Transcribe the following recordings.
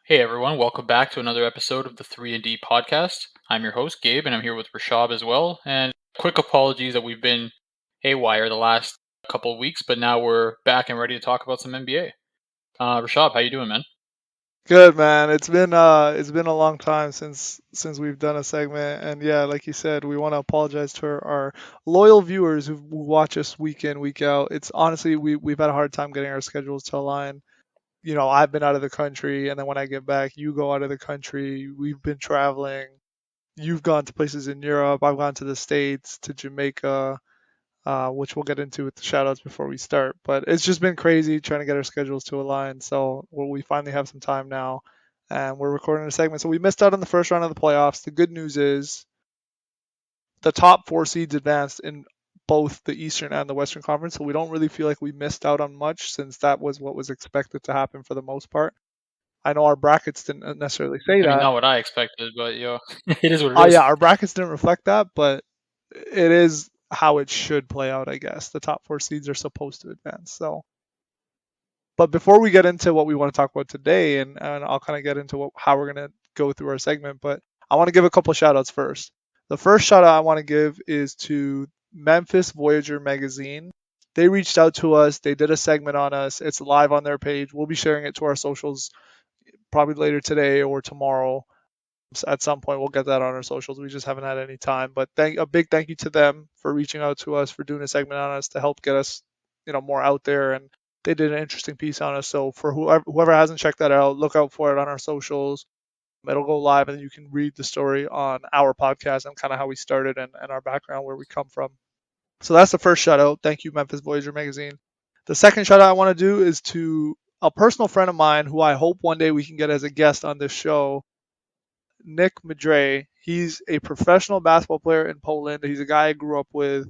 Hey everyone, welcome back to another episode of the 3&D podcast. I'm your host Gabe and I'm here with Rashab as well. And quick apologies that we've been haywire the last couple of weeks, but now we're back and ready to talk about some NBA. Rashab, how you doing, man? Good man. It's been a long time since we've done a segment, and yeah, like you said, we want to apologize to our loyal viewers who watch us week in week out. It's honestly we've had a hard time getting our schedules to align. I've been out of the country, and then when I get back, you go out of the country. We've been traveling. You've gone to places in Europe. I've gone to the States, to Jamaica, which we'll get into with the shoutouts before we start. But it's just been crazy trying to get our schedules to align. So we finally have some time now, and we're recording a segment. So we missed out on the first round of the playoffs. The good news is the top four seeds advanced in both the Eastern and the Western Conference. So we don't really feel like we missed out on much since that was what was expected to happen for the most part. I know our brackets didn't necessarily say I mean, that. not what I expected, but it is what it Oh yeah, is. our brackets didn't reflect that, but it is how it should play out, I guess. The top four seeds are supposed to advance. So but before we get into what we want to talk about today, and I'll kind of get into how we're going to go through our segment, but I want to give a couple of shout outs first. The first shout out I want to give is to Memphis Voyager magazine. They reached out to us. They did a segment on us. It's live on their page. We'll be sharing it to our socials probably later today or tomorrow. At some point, we'll get that on our socials. We just haven't had any time. But a big thank you to them for reaching out to us, for doing a segment on us to help get us, more out there. And they did an interesting piece on us. So for whoever hasn't checked that out, look out for it on our socials. It'll go live, and you can read the story on our podcast and kind of how we started and our background, where we come from. So that's the first shout out. Thank you, Memphis Voyager magazine. The second shout out I want to do is to a personal friend of mine who I hope one day we can get as a guest on this show, Nick Madre. He's a professional basketball player in Poland. He's a guy I grew up with.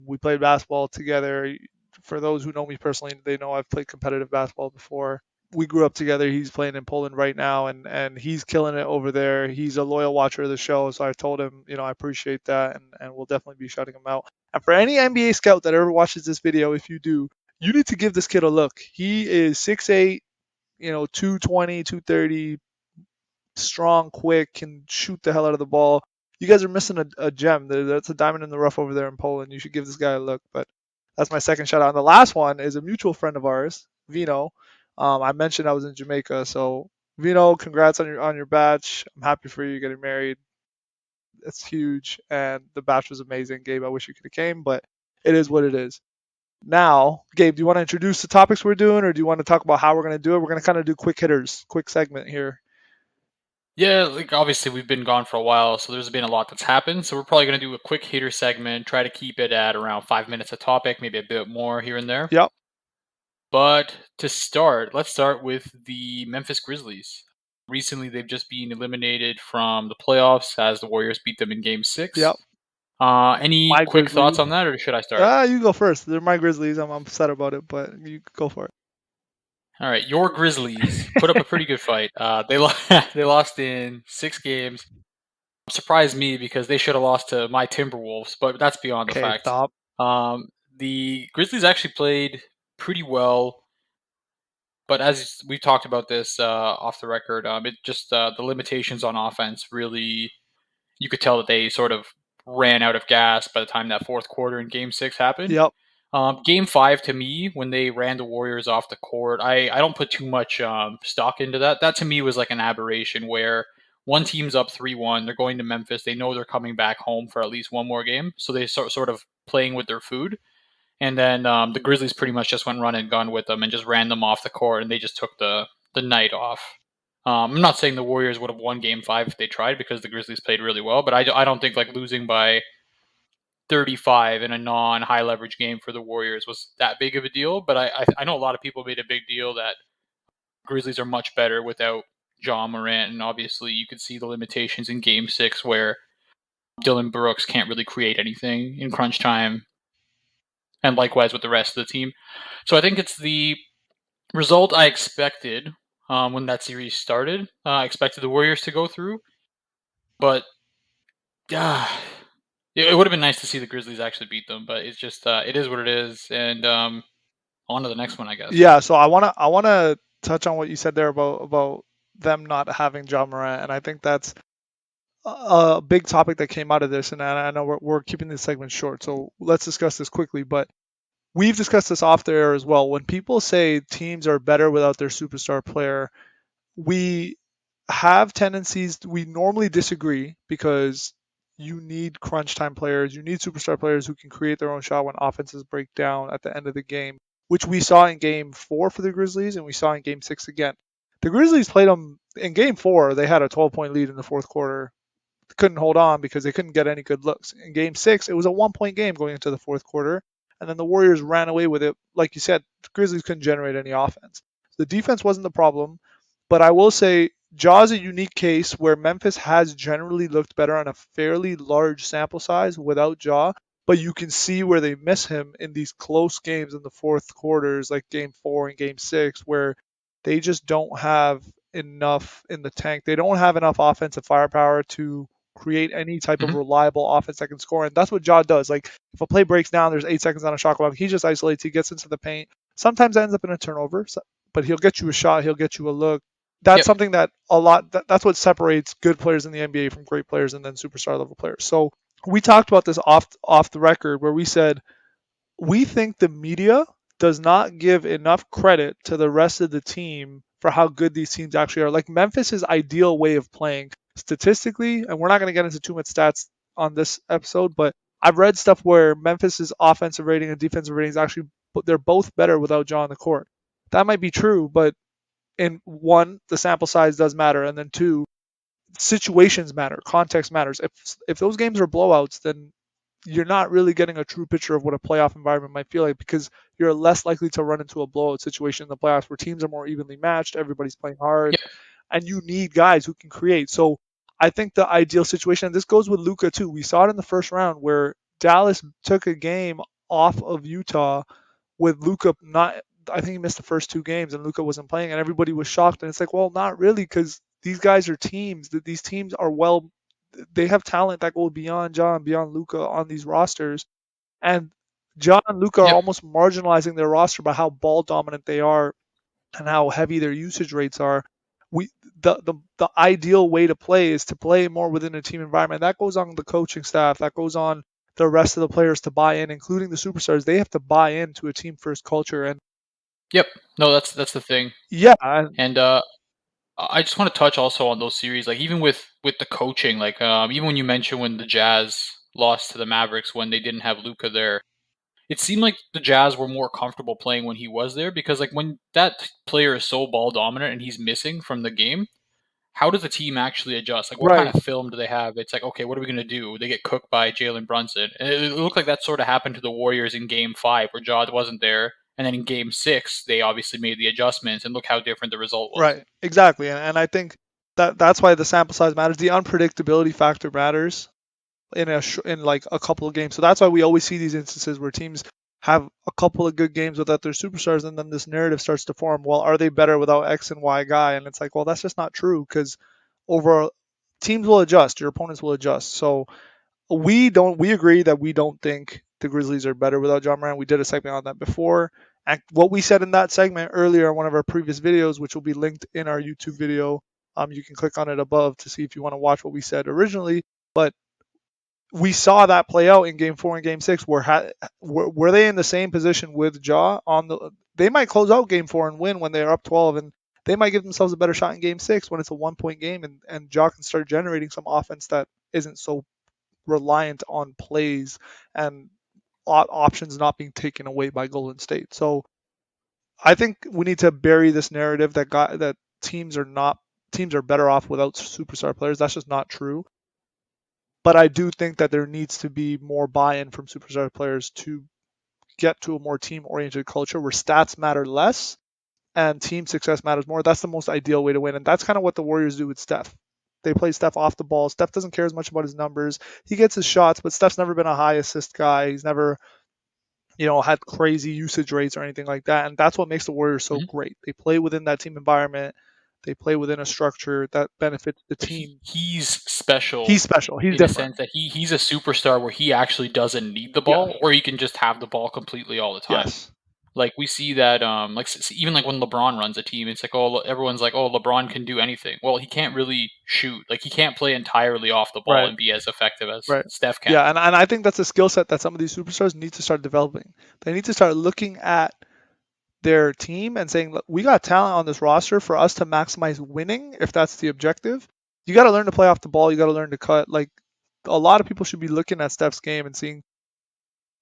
We played basketball together. For those who know me personally, they know I've played competitive basketball before. We grew up together. He's playing in Poland right now, and he's killing it over there. He's a loyal watcher of the show, so I told him, I appreciate that, and we'll definitely be shouting him out. And for any NBA scout that ever watches this video, if you do, you need to give this kid a look. He is 6'8", 220, 230, strong, quick, can shoot the hell out of the ball. You guys are missing a gem. That's a diamond in the rough over there in Poland. You should give this guy a look. But that's my second shout out. And the last one is a mutual friend of ours, Vino. I mentioned I was in Jamaica, so Vino, congrats on your batch. I'm happy for you getting married. It's huge, and the batch was amazing. Gabe, I wish you could have came, but it is what it is. Now, Gabe, do you want to introduce the topics we're doing, or do you want to talk about how we're going to do it? We're going to kind of do quick hitters, quick segment here. Yeah, like obviously we've been gone for a while, so there's been a lot that's happened. So we're probably going to do a quick hitter segment, try to keep it at around 5 minutes a topic, maybe a bit more here and there. Yep, But to start, let's start with the Memphis Grizzlies. Recently, they've just been eliminated from the playoffs as the Warriors beat them in Game yep. 6. Any My quick thoughts Grizzlies. on that, or should I start? You go first. They're my Grizzlies. I'm upset about it, but you go for it. All right, your Grizzlies put up a pretty good fight. They lost in 6 games. Surprised me because they should have lost to my Timberwolves, but that's beyond the Okay, fact. stop. The Grizzlies actually played pretty well, but as we talked about this off the record, it just the limitations on offense really, you could tell that they sort of ran out of gas by the time that fourth quarter in Game 6 happened. Yep, Game 5, to me, when they ran the Warriors off the court, I don't put too much stock into that. That to me was like an aberration where one team's up 3-1, they're going to Memphis, they know they're coming back home for at least one more game, so they sort of playing with their food. And then the Grizzlies pretty much just went run and gun with them and just ran them off the court, and they just took the night off. I'm not saying the Warriors would have won Game 5 if they tried, because the Grizzlies played really well, but I don't think like losing by 35 in a non-high leverage game for the Warriors was that big of a deal. But I know a lot of people made a big deal that Grizzlies are much better without Ja Morant, and obviously you could see the limitations in Game 6 where Dylan Brooks can't really create anything in crunch time, and likewise with the rest of the team. So I think it's the result I expected when that series started. I expected the Warriors to go through, but uh, it would have been nice to see the Grizzlies actually beat them. But it's just it is what it is, and on to the next one, I guess. yeah. So I wanna touch on what you said there about them not having John Morant, and I think that's a big topic that came out of this. And I know we're keeping this segment short, so let's discuss this quickly. But we've discussed this off the air as well. When people say teams are better without their superstar player, we have tendencies, we normally disagree because you need crunch time players, you need superstar players who can create their own shot when offenses break down at the end of the game, which we saw in game 4 for the Grizzlies and we saw in game 6 again. The Grizzlies played them in game 4, they had a 12-point lead in the fourth quarter, couldn't hold on because they couldn't get any good looks. In game 6, it was a 1 point game going into the fourth quarter, and then the Warriors ran away with it. Like you said, the Grizzlies couldn't generate any offense. The defense wasn't the problem, but I will say Jaw's a unique case where Memphis has generally looked better on a fairly large sample size without Jaw, but you can see where they miss him in these close games in the fourth quarters, like game 4 and game 6, where they just don't have enough in the tank. They don't have enough offensive firepower to create any type of Hmm. reliable offense that can score. And that's what Ja does. Like if a play breaks down, there's 8 seconds on a shot clock. He just isolates. He gets into the paint. Sometimes that ends up in a turnover, but he'll get you a shot. He'll get you a look. That's Yep. something that a lot. That's what separates good players in the NBA from great players and then superstar level players. So we talked about this off the record where we said we think the media does not give enough credit to the rest of the team for how good these teams actually are. Like Memphis's ideal way of playing statistically, and we're not going to get into too much stats on this episode, but I've read stuff where Memphis's offensive rating and defensive rating is actually they're both better without John on the court. That might be true, but in one, the sample size does matter, and then two, situations matter, context matters. If those games are blowouts, then you're not really getting a true picture of what a playoff environment might feel like because you're less likely to run into a blowout situation in the playoffs where teams are more evenly matched, everybody's playing hard, Yep. and you need guys who can create. So I think the ideal situation, and this goes with Luka too. We saw it in the first round where Dallas took a game off of Utah with Luka not. I think he missed the first 2 games and Luka wasn't playing, and everybody was shocked. And it's like, well, not really, because these guys are teams. That these teams are well, they have talent that goes beyond John, beyond Luka on these rosters, and John and Luka are Yep. almost marginalizing their roster by how ball dominant they are and how heavy their usage rates are. We the ideal way to play is to play more within a team environment. That goes on the coaching staff. That goes on the rest of the players to buy in, including the superstars. They have to buy into a team first culture. And Yep. No, that's the thing. yeah, And I just want to touch also on those series, like even with the coaching, like even when you mentioned when the Jazz lost to the Mavericks when they didn't have Luca there, it seemed like the Jazz were more comfortable playing when he was there because like when that player is so ball dominant and he's missing from the game, how does the team actually adjust? Like, what kind right. of film do they have? It's like, okay, what are we going to do? They get cooked by Jalen Brunson. And it looked like that sort of happened to the Warriors in game 5 where Jod wasn't there. And then in game 6, they obviously made the adjustments, and look how different the result was. Right, exactly, and I think that's why the sample size matters. The unpredictability factor matters in like a couple of games. So that's why we always see these instances where teams have a couple of good games without their superstars, and then this narrative starts to form. Well, are they better without X and Y guy? And it's like, well, that's just not true because over teams will adjust, your opponents will adjust. So we agree that we don't think the Grizzlies are better without John Moran. We did a segment on that before. And what we said in that segment earlier in one of our previous videos, which will be linked in our YouTube video, you can click on it above to see if you want to watch what we said originally. But we saw that play out in Game 4 and Game 6. Were they in the same position with Jaw on the? They might close out Game 4 and win when they're up 12, and they might give themselves a better shot in Game 6 when it's a 1 point game, and Jaw can start generating some offense that isn't so reliant on plays and options not being taken away by Golden State. So I think we need to bury this narrative that teams are better off without superstar players. That's just not true. But I do think that there needs to be more buy-in from superstar players to get to a more team-oriented culture where stats matter less and team success matters more. That's the most ideal way to win, and that's kind of what the Warriors do with Steph. They play Steph off the ball. Steph doesn't care as much about his numbers. He gets his shots, but Steph's never been a high assist guy. He's never, had crazy usage rates or anything like that. And that's what makes the Warriors so Mhm. great. They play within that team environment. They play within a structure that benefits the But team. he's special He's special. He's in the different. sense that he's a superstar where he actually doesn't need the Yes. ball, or he can just have the ball completely all the time. Yes. Like we see that, even like when LeBron runs a team, it's like, oh, everyone's like, oh, LeBron can do anything. Well, he can't really shoot. Like he can't play entirely off the ball Right. and be as effective as Right. Steph can. Yeah, and I think that's a skill set that some of these superstars need to start developing. They need to start looking at their team and saying, "Look, we got talent on this roster for us to maximize winning if that's the objective. You got to learn to play off the ball. You got to learn to cut. Like a lot of people should be looking at Steph's game and seeing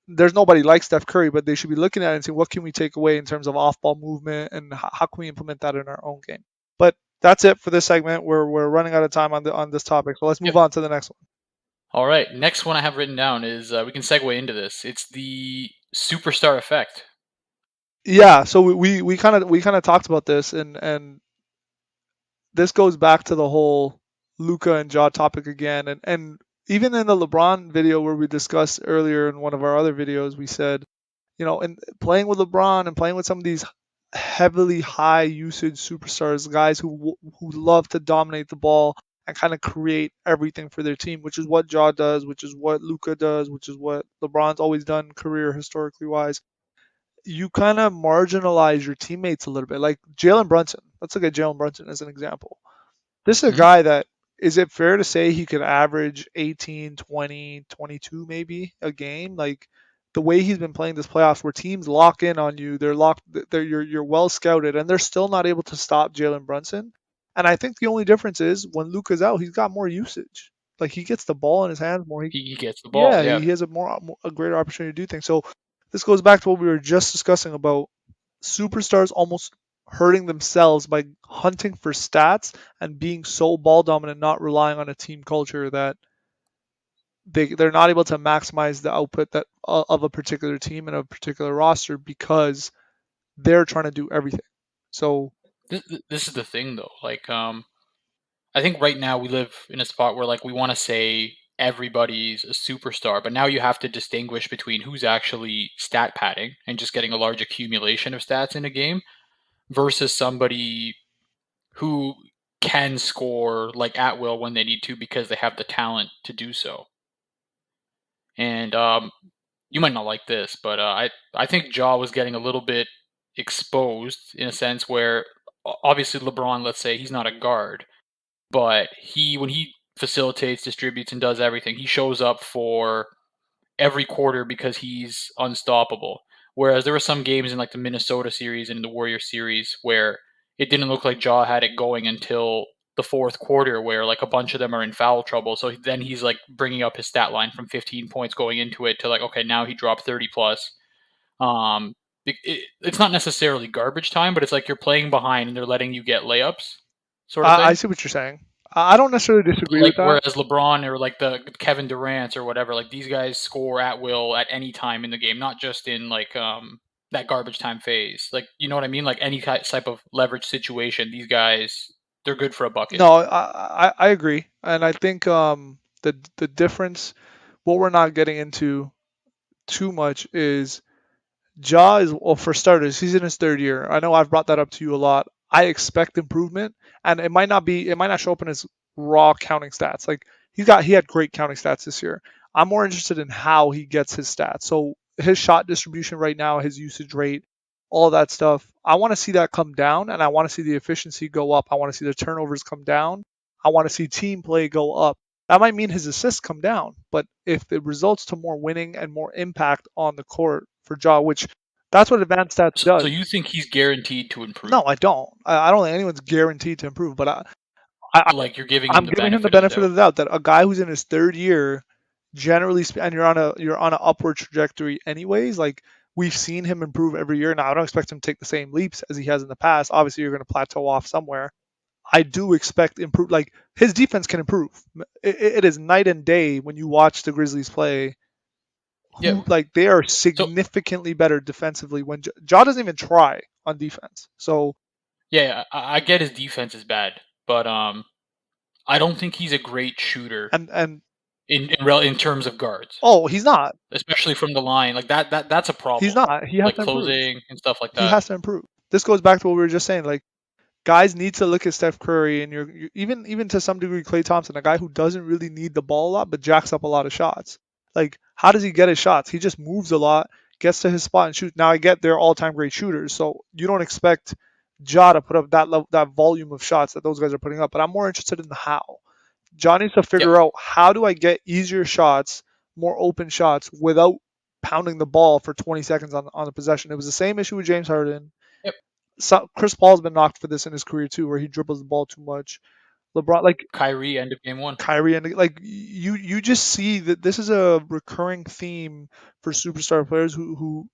there's nobody like Steph Curry, but they should be looking at it and saying what can we take away in terms of off-ball movement and how can we implement that in our own game. But that's it for this segment. We're running out of time on this topic, so let's move Yep. on to the next one. All right. Next one I have written down is we can segue into this. It's the superstar effect. Yeah, so we kind of talked about this, and this goes back to the whole Luka and Ja topic again, and even in the LeBron video where we discussed earlier in one of our other videos, we said, and playing with LeBron and playing with some of these heavily high usage superstars, guys who love to dominate the ball and kind of create everything for their team, which is what Ja does, which is what Luka does, which is what LeBron's always done career historically wise. You kind of marginalize your teammates a little bit. Like Jalen Brunson. Let's look at Jalen Brunson as an example. This is a Hmm. guy that is it fair to say he could average 18, 20, 22 maybe a game? Like the way he's been playing this playoffs where teams lock in on you, they're locked you're well scouted and they're still not able to stop Jalen Brunson. And I think the only difference is when Luka's out, he's got more usage. Like he gets the ball in his hands more. He gets the ball. Yeah, Yeah. he has a greater opportunity to do things. So this goes back to what we were just discussing about superstars almost hurting themselves by hunting for stats and being so ball dominant, not relying on a team culture that they're not able to maximize the output that of a particular team and a particular roster because they're trying to do everything. So This is the thing though. Like, I think right now we live in a spot where like we want to say everybody's a superstar, but now you have to distinguish between who's actually stat padding and just getting a large accumulation of stats in a game versus somebody who can score like at will when they need to because they have the talent to do so. And you might not like this, but I think Jaw was getting a little bit exposed in a sense where obviously LeBron, let's say he's not a guard, but he when he facilitates, distributes, and does everything, he shows up for every quarter because he's unstoppable. Whereas there were some games in like the Minnesota series and the Warrior series where it didn't look like Jaw had it going until the fourth quarter, where like a bunch of them are in foul trouble. So then he's like bringing up his stat line from 15 points going into it to like, okay, now he dropped 30 plus. Um, it's not necessarily garbage time, but it's like you're playing behind and they're letting you get layups, sort of I thing. see what you're saying. I don't necessarily disagree Like with that. whereas LeBron or like the Kevin Durant or whatever, like these guys score at will at any time in the game, not just in like that garbage time phase. Like you know what I mean? Like any type of leverage situation, these guys they're good for a bucket. No, I agree, and I think the difference, what we're not getting into too much is Ja is, well, for starters, he's in his third year. I know I've brought that up to you a lot. I expect improvement, and it might not show up in his raw counting stats. Like he had great counting stats this year. I'm more interested in how he gets his stats. So his shot distribution right now, his usage rate, all that stuff. I want to see that come down, and I want to see the efficiency go up. I want to see the turnovers come down. I want to see team play go up. That might mean his assists come down, but if it results to more winning and more impact on the court for Ja, which that's what advanced stats So does. you think he's guaranteed to No, improve? I don't. I don't think anyone's guaranteed to improve, but I Like you're giving him I'm the giving him the benefit of the benefit doubt. of the doubt that a guy who's in his third year, and you're on an upward trajectory anyways. Like we've seen him improve every year. Now I don't expect him to take the same leaps as he has in the past. Obviously, you're going to plateau off somewhere. I do expect improve. Like his defense can improve. It is night and day when you watch the Grizzlies play. Yeah. Who like they are So significantly better defensively when Ja doesn't even try on defense. So yeah, I get his defense is bad, but I don't think he's a great shooter and in terms of guards, oh, he's not. especially from the line. Like that's a He's problem. not. He has Like to improve. closing and stuff like He that. has to improve. This goes back to what we were just saying. Like guys need to look at Steph Curry and even to some degree Klay Thompson, a guy who doesn't really need the ball a lot but jacks up a lot of shots. Like how does he get his shots? He just moves a lot, gets to his spot and shoots. Now I get they're all-time great shooters, so you don't expect Ja to put up that level, that volume of shots that those guys are putting up. But I'm more interested in the how. John needs to Yep. figure out how do I get easier shots, more open shots without pounding the ball for 20 seconds on the possession. It was the same issue with James Harden. Yep. Chris Paul's been knocked for this in his career too, where he dribbles the ball too much. LeBron, like Kyrie, end of game one. Kyrie, and like you just see that this is a recurring theme for superstar players who,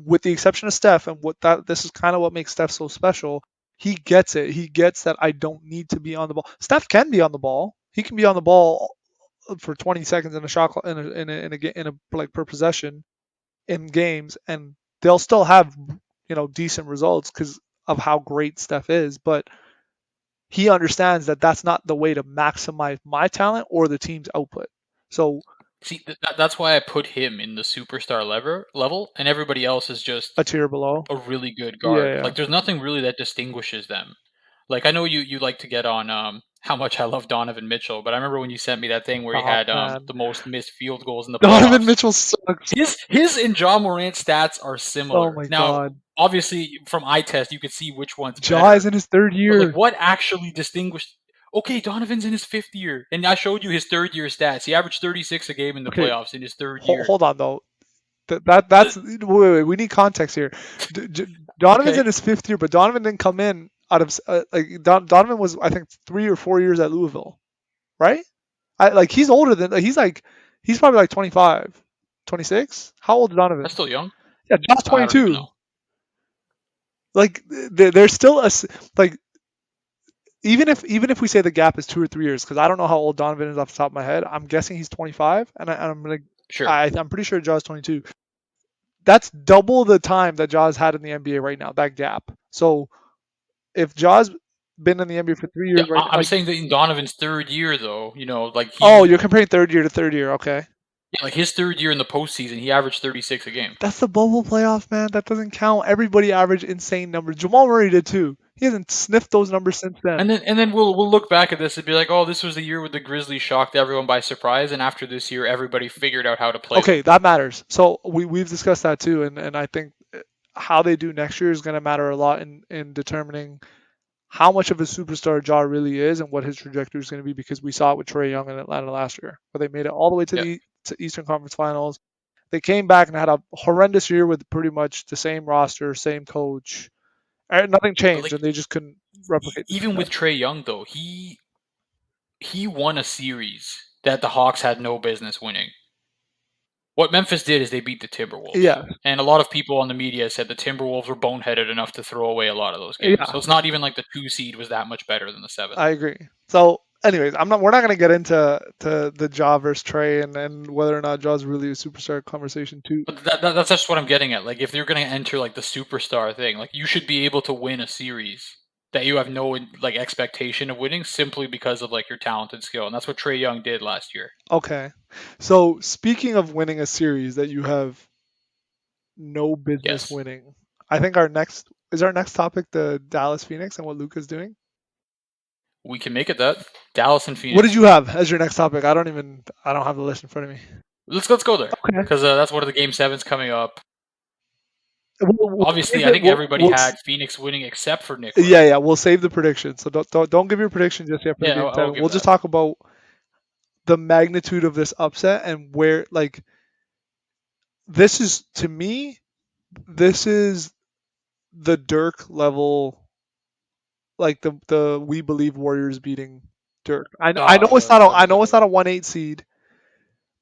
with the exception of Steph, and what that this is kind of what makes Steph so special. He gets it. He gets that I don't need to be on the ball. Steph can be on the ball. He can be on the ball for 20 seconds in a shot in a like per possession in games, and they'll still have decent results because of how great Steph is. But he understands that that's not the way to maximize my talent or the team's output. So See, that's why I put him in the superstar level, and everybody else is just a tier below. a really good Yeah, guard. yeah. Like, there's nothing really that distinguishes them. Like, I know you like to get on how much I love Donovan Mitchell, but I remember when you sent me that thing where he Oh had man, the most missed field goals in the Donovan playoffs. Mitchell sucks. His and John Morant stats are Oh similar. my Now, god. obviously, from eye test, you could see which one's Ja is better. in his third But like, year. what actually distinguished? Okay, Donovan's in his fifth year, and I showed you his third year stats. He averaged 36 a game in the Okay, playoffs in his third year. hold on though. That's wait, we need context here. Donovan's Okay, in his fifth year, but Donovan didn't come in out of like Donovan was I think 3 or 4 years at Louisville, right? Like he's older than he's probably like 25, 26. How old is that's Donovan? still young. Yeah, Josh I don't even know. 22. Like there's still like even if we say the gap is 2 or 3 years, because I don't know how old Donovan is off the top of my head. I'm guessing he's 25, and I'm like Sure. I'm pretty sure Josh 22. That's double the time that Jaws had in the NBA right now. That gap. So if Jaws been in the NBA for 3 years Yeah, right now, I'm like saying that in Donovan's third year, though, like oh, you're comparing third year to third year. Okay, yeah, like his third year in the postseason, he averaged 36 a game. that's the bubble playoff, man. That doesn't count. Everybody averaged insane numbers. Jamal Murray did too. He hasn't sniffed those numbers since then. And then we'll look back at this and be like, oh, this was the year where the Grizzlies shocked everyone by surprise, and after this year, everybody figured out how to play them. Okay, that matters. So we've discussed that too, and I think how they do next year is going to matter a lot in determining how much of a superstar Ja really is and what his trajectory is going to be, because we saw it with Trey Young in Atlanta last year, where they made it all the way to Yeah, the to Eastern Conference Finals. They came back and had a horrendous year with pretty much the same roster, same coach. Nothing but changed, like and they just couldn't replicate the even with success. Trey Young, though, he won a series that the Hawks had no business winning. What Memphis did is they beat the Timberwolves. Yeah, And a lot of people on the media said the Timberwolves were boneheaded enough to throw away a lot of those games. yeah, So it's not even like the 2 seed was that much better than the 7. I agree. So, anyways, I'm not. We're not going to get into the Ja versus Trey and whether or not Ja's really a superstar conversation too. But that's just what I'm getting at. Like, if you're going to enter like the superstar thing, like you should be able to win a series that you have no like expectation of winning simply because of like your talent and skill. And that's what Trey Young did last year. Okay. So speaking of winning a series that you have no business Yes. winning, I think our next topic the Dallas Phoenix and what Luka's doing. We can make it that. Dallas and What did Phoenix. you have as your next topic? I don't have the list in front of me. Let's go there Okay. because that's one of the game 7s coming up. We'll Obviously, save I it. think everybody had Phoenix winning except for Nikola. Yeah, yeah. We'll save the prediction. So don't give your prediction just yet for the Yeah, game I will seven. give We'll just that. talk about the magnitude of this upset and where this is to me. This is the Dirk level, like the we believe Warriors beating Dirk. I know it's not a I know it's not a 1-8 seed,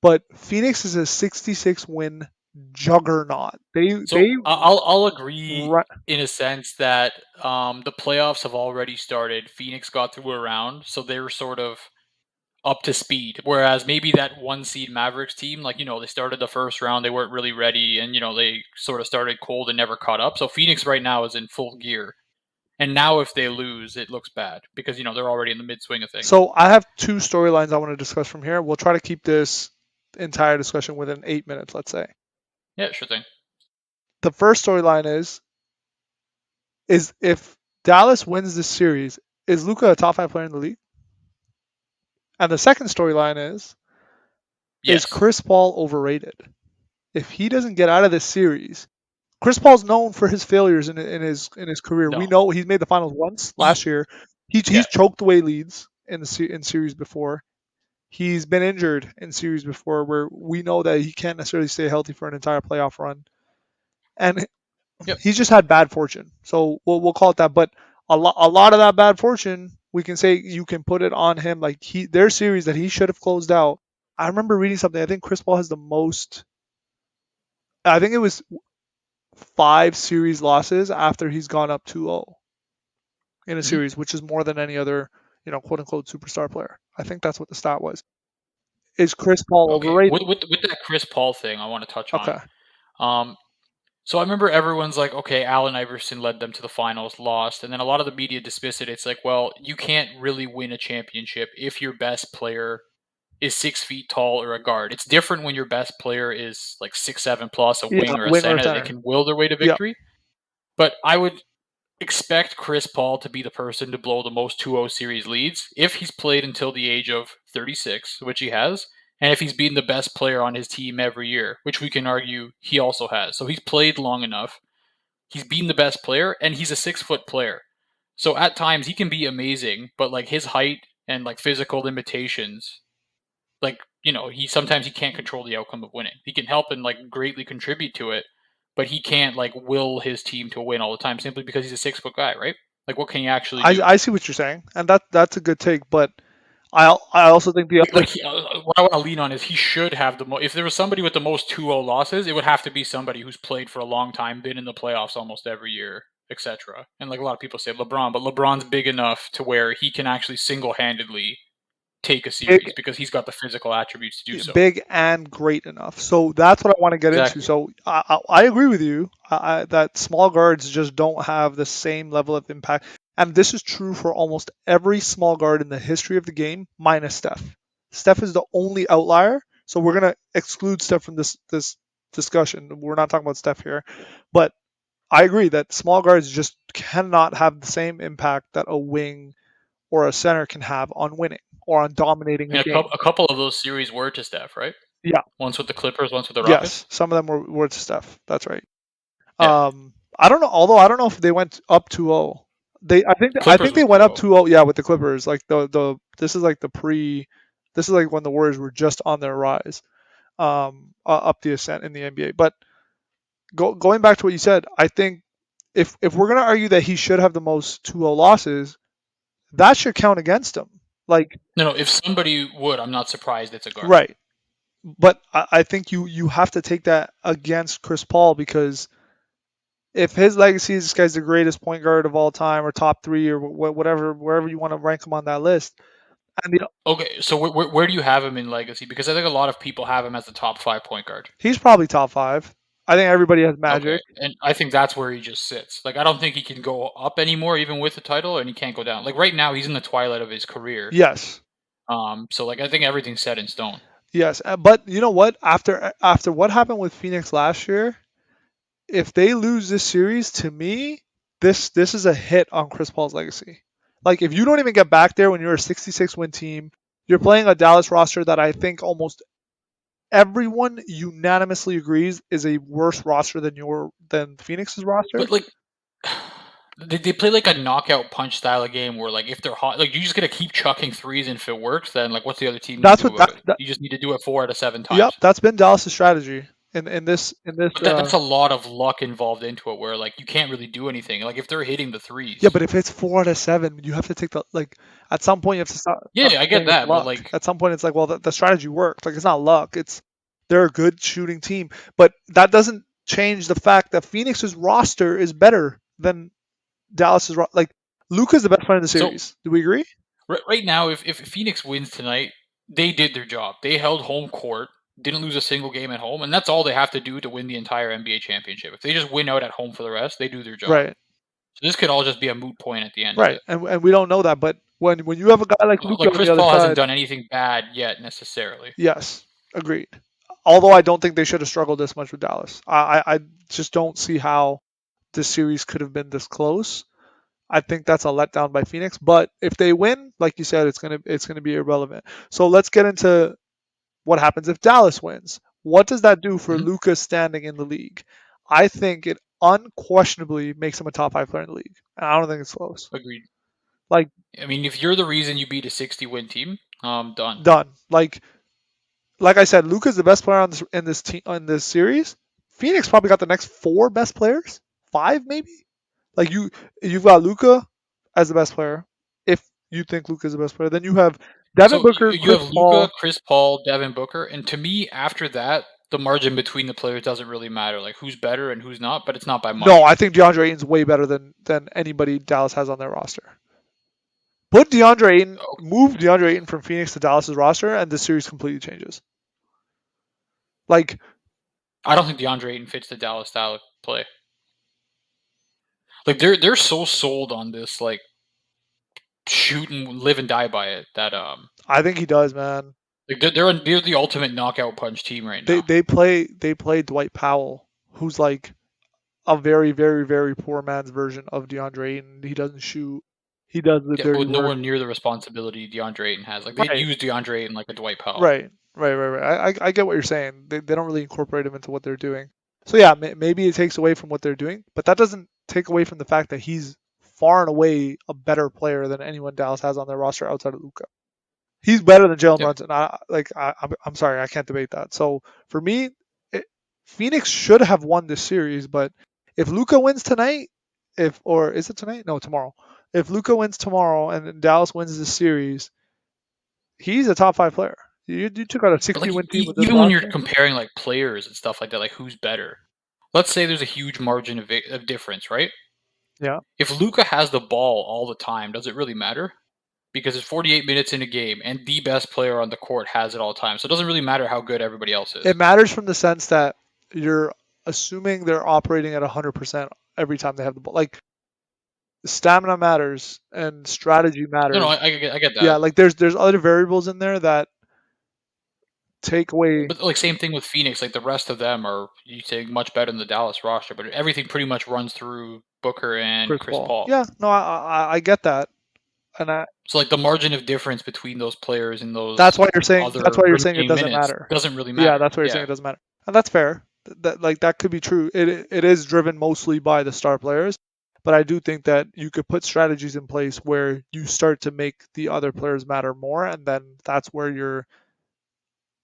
but Phoenix is a 66 win juggernaut. So They I'll agree run, in a sense that the playoffs have already started. Phoenix got through a round, so they were sort of up to speed. Whereas maybe that 1 seed Mavericks team, like they started the first round, they weren't really ready, and they sort of started cold and never caught up. So Phoenix right now is in full gear. And now if they lose, it looks bad because they're already in the mid swing of things. so I have two storylines I want to discuss from here. We'll try to keep this entire discussion within 8 minutes, let's say. Yeah, sure thing. The first storyline is if Dallas wins this series, is Luka a top 5 player in the league? And the second storyline is Yes. Chris Paul overrated? if he doesn't get out of this series, Chris Paul's known for his failures in his career. We No. know he's made the finals once last year. Yeah. He's choked away leads in series before. He's been injured in series before, where we know that he can't necessarily stay healthy for an entire playoff run, and Yep. he's just had bad fortune. So we'll call it that. But a lot of that bad fortune, we can say you can put it on him. Like their series that he should have closed out. I remember reading something. I think Chris Paul has the most. I think it was 5 series losses after he's gone up 2-0 in a Hmm. series, which is more than any other, quote unquote superstar player. I think that's what the stat was. Is Chris Paul Okay. overrated? With that Chris Paul thing, I want to touch on. Okay. Um, So I remember everyone's like, okay, Allen Iverson led them to the finals, lost, and then a lot of the media dismissed it. It's like, well, you can't really win a championship if your best player is 6 feet tall or a guard. It's different when your best player is like 6'7" plus, a Yeah, wing or a wing or center that center. can will their way to Yeah. victory. But I would expect Chris Paul to be the person to blow the most 2-0 series leads if he's played until the age of 36, which he has, and if he's been the best player on his team every year, which we can argue he also has. So he's played long enough. He's been the best player, and he's a 6 foot player. So at times he can be amazing, but like his height and like physical limitations, like he sometimes he can't control the outcome of winning. He can help and like greatly contribute to it, but he can't like will his team to win all the time simply because he's a 6 foot guy, right? Like what can he actually do? I see what you're saying, and that's a good take. But I also think the other. What I want to lean on is he should have the most. If there was somebody with the most 2-0 losses, it would have to be somebody who's played for a long time, been in the playoffs almost every year, etc. And like a lot of people say LeBron, but LeBron's big enough to where he can actually single-handedly take a series Big because he's got the physical attributes to do so. big and great enough. So that's what I want to get into. Exactly. So I agree with you that small guards just don't have the same level of impact. And this is true for almost every small guard in the history of the game, minus Steph. Steph is the only outlier. So we're gonna exclude Steph from this discussion. We're not talking about Steph here, but I agree that small guards just cannot have the same impact that a wing or a center can have on winning or on dominating a And game. a couple of those series were to Steph, right? Yeah. Once with the Clippers, once with the Yes, Rockets. some of them were to Steph. That's right. Yeah, I don't know. Although I don't know if they went up 2-0. I Clippers think they was went up 2-0. 2-0. Yeah, with the Clippers. Like the this is like the pre. This is like when the Warriors were just on their rise, up the ascent in the NBA. But going back to what you said, I think if we're gonna argue that he should have the most 2-0 losses, that should count against him. Like No, no. If somebody would, I'm not surprised it's a guard. right. But I think you have to take that against Chris Paul because if his legacy is this guy's the greatest point guard of all time or top three or whatever, wherever you want to rank him on that list, and Okay, so where do you have him in legacy? Because I think a lot of people have him as the top five point guard. he's probably top five. I think everybody has Okay, Magic. and I think that's where he just sits. Like I don't think he can go up anymore, even with the title, and he can't go down. Like right now, he's in the twilight of his career. Yes, So like I think everything's set in stone. yes. But you know what? After what happened with Phoenix last year, if they lose this series, to me, this is a hit on Chris Paul's legacy. Like if you don't even get back there when you're a 66 win team, you're playing a Dallas roster that I think almost everyone unanimously agrees is a worse roster than Phoenix's roster. But like they play like a knockout punch style of game where like if they're hot, like you just gotta keep chucking threes, and if it works, then like what's the other team need to That's do what about it? that You just need to do it 4 out of 7 yep, times. that's been Dallas' strategy in this But that's a lot of luck involved into it, where like you can't really do anything. Like if they're hitting the yeah, threes, but if it's 4 out of 7, you have to take the like at some point you have to stop yeah, I get saying it's that. But luck. like At some point it's like, well, the strategy worked. Like it's not luck. It's they're a good shooting team, but that doesn't change the fact that Phoenix's roster is better than like Luka's the best player in the so series. Do we agree? right now, if Phoenix wins tonight, they did their job. They held home court, didn't lose a single game at home, and that's all they have to do to win the entire NBA championship. If they just win out at home for the rest, they do their job. Right. So this could all just be a moot point at the end of Right. it. And we don't know that, but when you have a guy like Luka Like on the Chris other Paul hasn't side, done anything bad yet necessarily. yes, agreed. Although I don't think they should have struggled this much with Dallas. I just don't see how this series could have been this close. I think that's a letdown by Phoenix. But if they win, like you said, it's gonna be irrelevant. So let's get into what happens if Dallas wins. What does that do for Mhm. Luka's standing in the league? I think it unquestionably makes him a top five player in the league. And I don't think it's close. Agreed. Like I mean, if you're the reason you beat a 60 win team, done. done. Like I said, Luka's the best player on this in this team in this series. Phoenix probably got the next four best players, five maybe. Like you've got Luka as the best player. If you think Luka is the best player, then you have Devin So Booker, you Chris have Luca, Paul. Chris Paul, Devin Booker, and to me, after that, the margin between the players doesn't really matter. Like who's better and who's not, but it's not by No, much. I think DeAndre Ayton's way better than anybody Dallas has on their roster. Put DeAndre Ayton, Oh, move DeAndre Ayton from Phoenix to Dallas's roster, and the series completely changes. Like I don't think DeAndre Ayton fits the Dallas style of play. Like they're so sold on this like shoot and live and die by it that I think he does, man. like they're the ultimate knockout punch team right They now. they play Dwight Powell, who's like a very very very poor man's version of DeAndre Ayton. He doesn't shoot. He does the Yeah, dirty with work. nowhere near the responsibility DeAndre Ayton has. Like they'd Right. use DeAndre Ayton like a Dwight Powell. Right. I get what you're saying. They don't really incorporate him into what they're doing. So yeah, maybe it takes away from what they're doing, but that doesn't take away from the fact that he's far and away a better player than anyone Dallas has on their roster outside of Luka. He's better than Jalen Yep. Brunson. I'm sorry, I can't debate that. So for me, it, Phoenix should have won this series, but if Luka wins tonight, if or is it tonight? No, tomorrow. If Luka wins tomorrow and Dallas wins this series, he's a top five player. You took out a But like 60 win team with this even when you're roster. comparing like players and stuff like that, like who's better? Let's say there's a huge margin of difference, right? Yeah, If Luca has the ball all the time, does it really matter? Because it's 48 minutes in a game, and the best player on the court has it all the time, so it doesn't really matter how good everybody else it is. matters from the sense that you're assuming they're operating at 100% every time they have the ball. Like stamina matters and strategy No, no, matters. I get Yeah, that. like there's other variables in there that take away. But like same thing with Phoenix, like the rest of them are you say much better than the Dallas roster, but everything pretty much runs through Booker and Chris Chris Paul. Paul. Yeah, no, I get that, and So like the margin of difference between those players in that's those why you're saying other it remaining doesn't minutes matter. doesn't really Yeah, matter. that's why you're saying Yeah. it doesn't matter, and that's fair. That could be true. It is driven mostly by the star players, but I do think that you could put strategies in place where you start to make the other players matter more, and then that's where your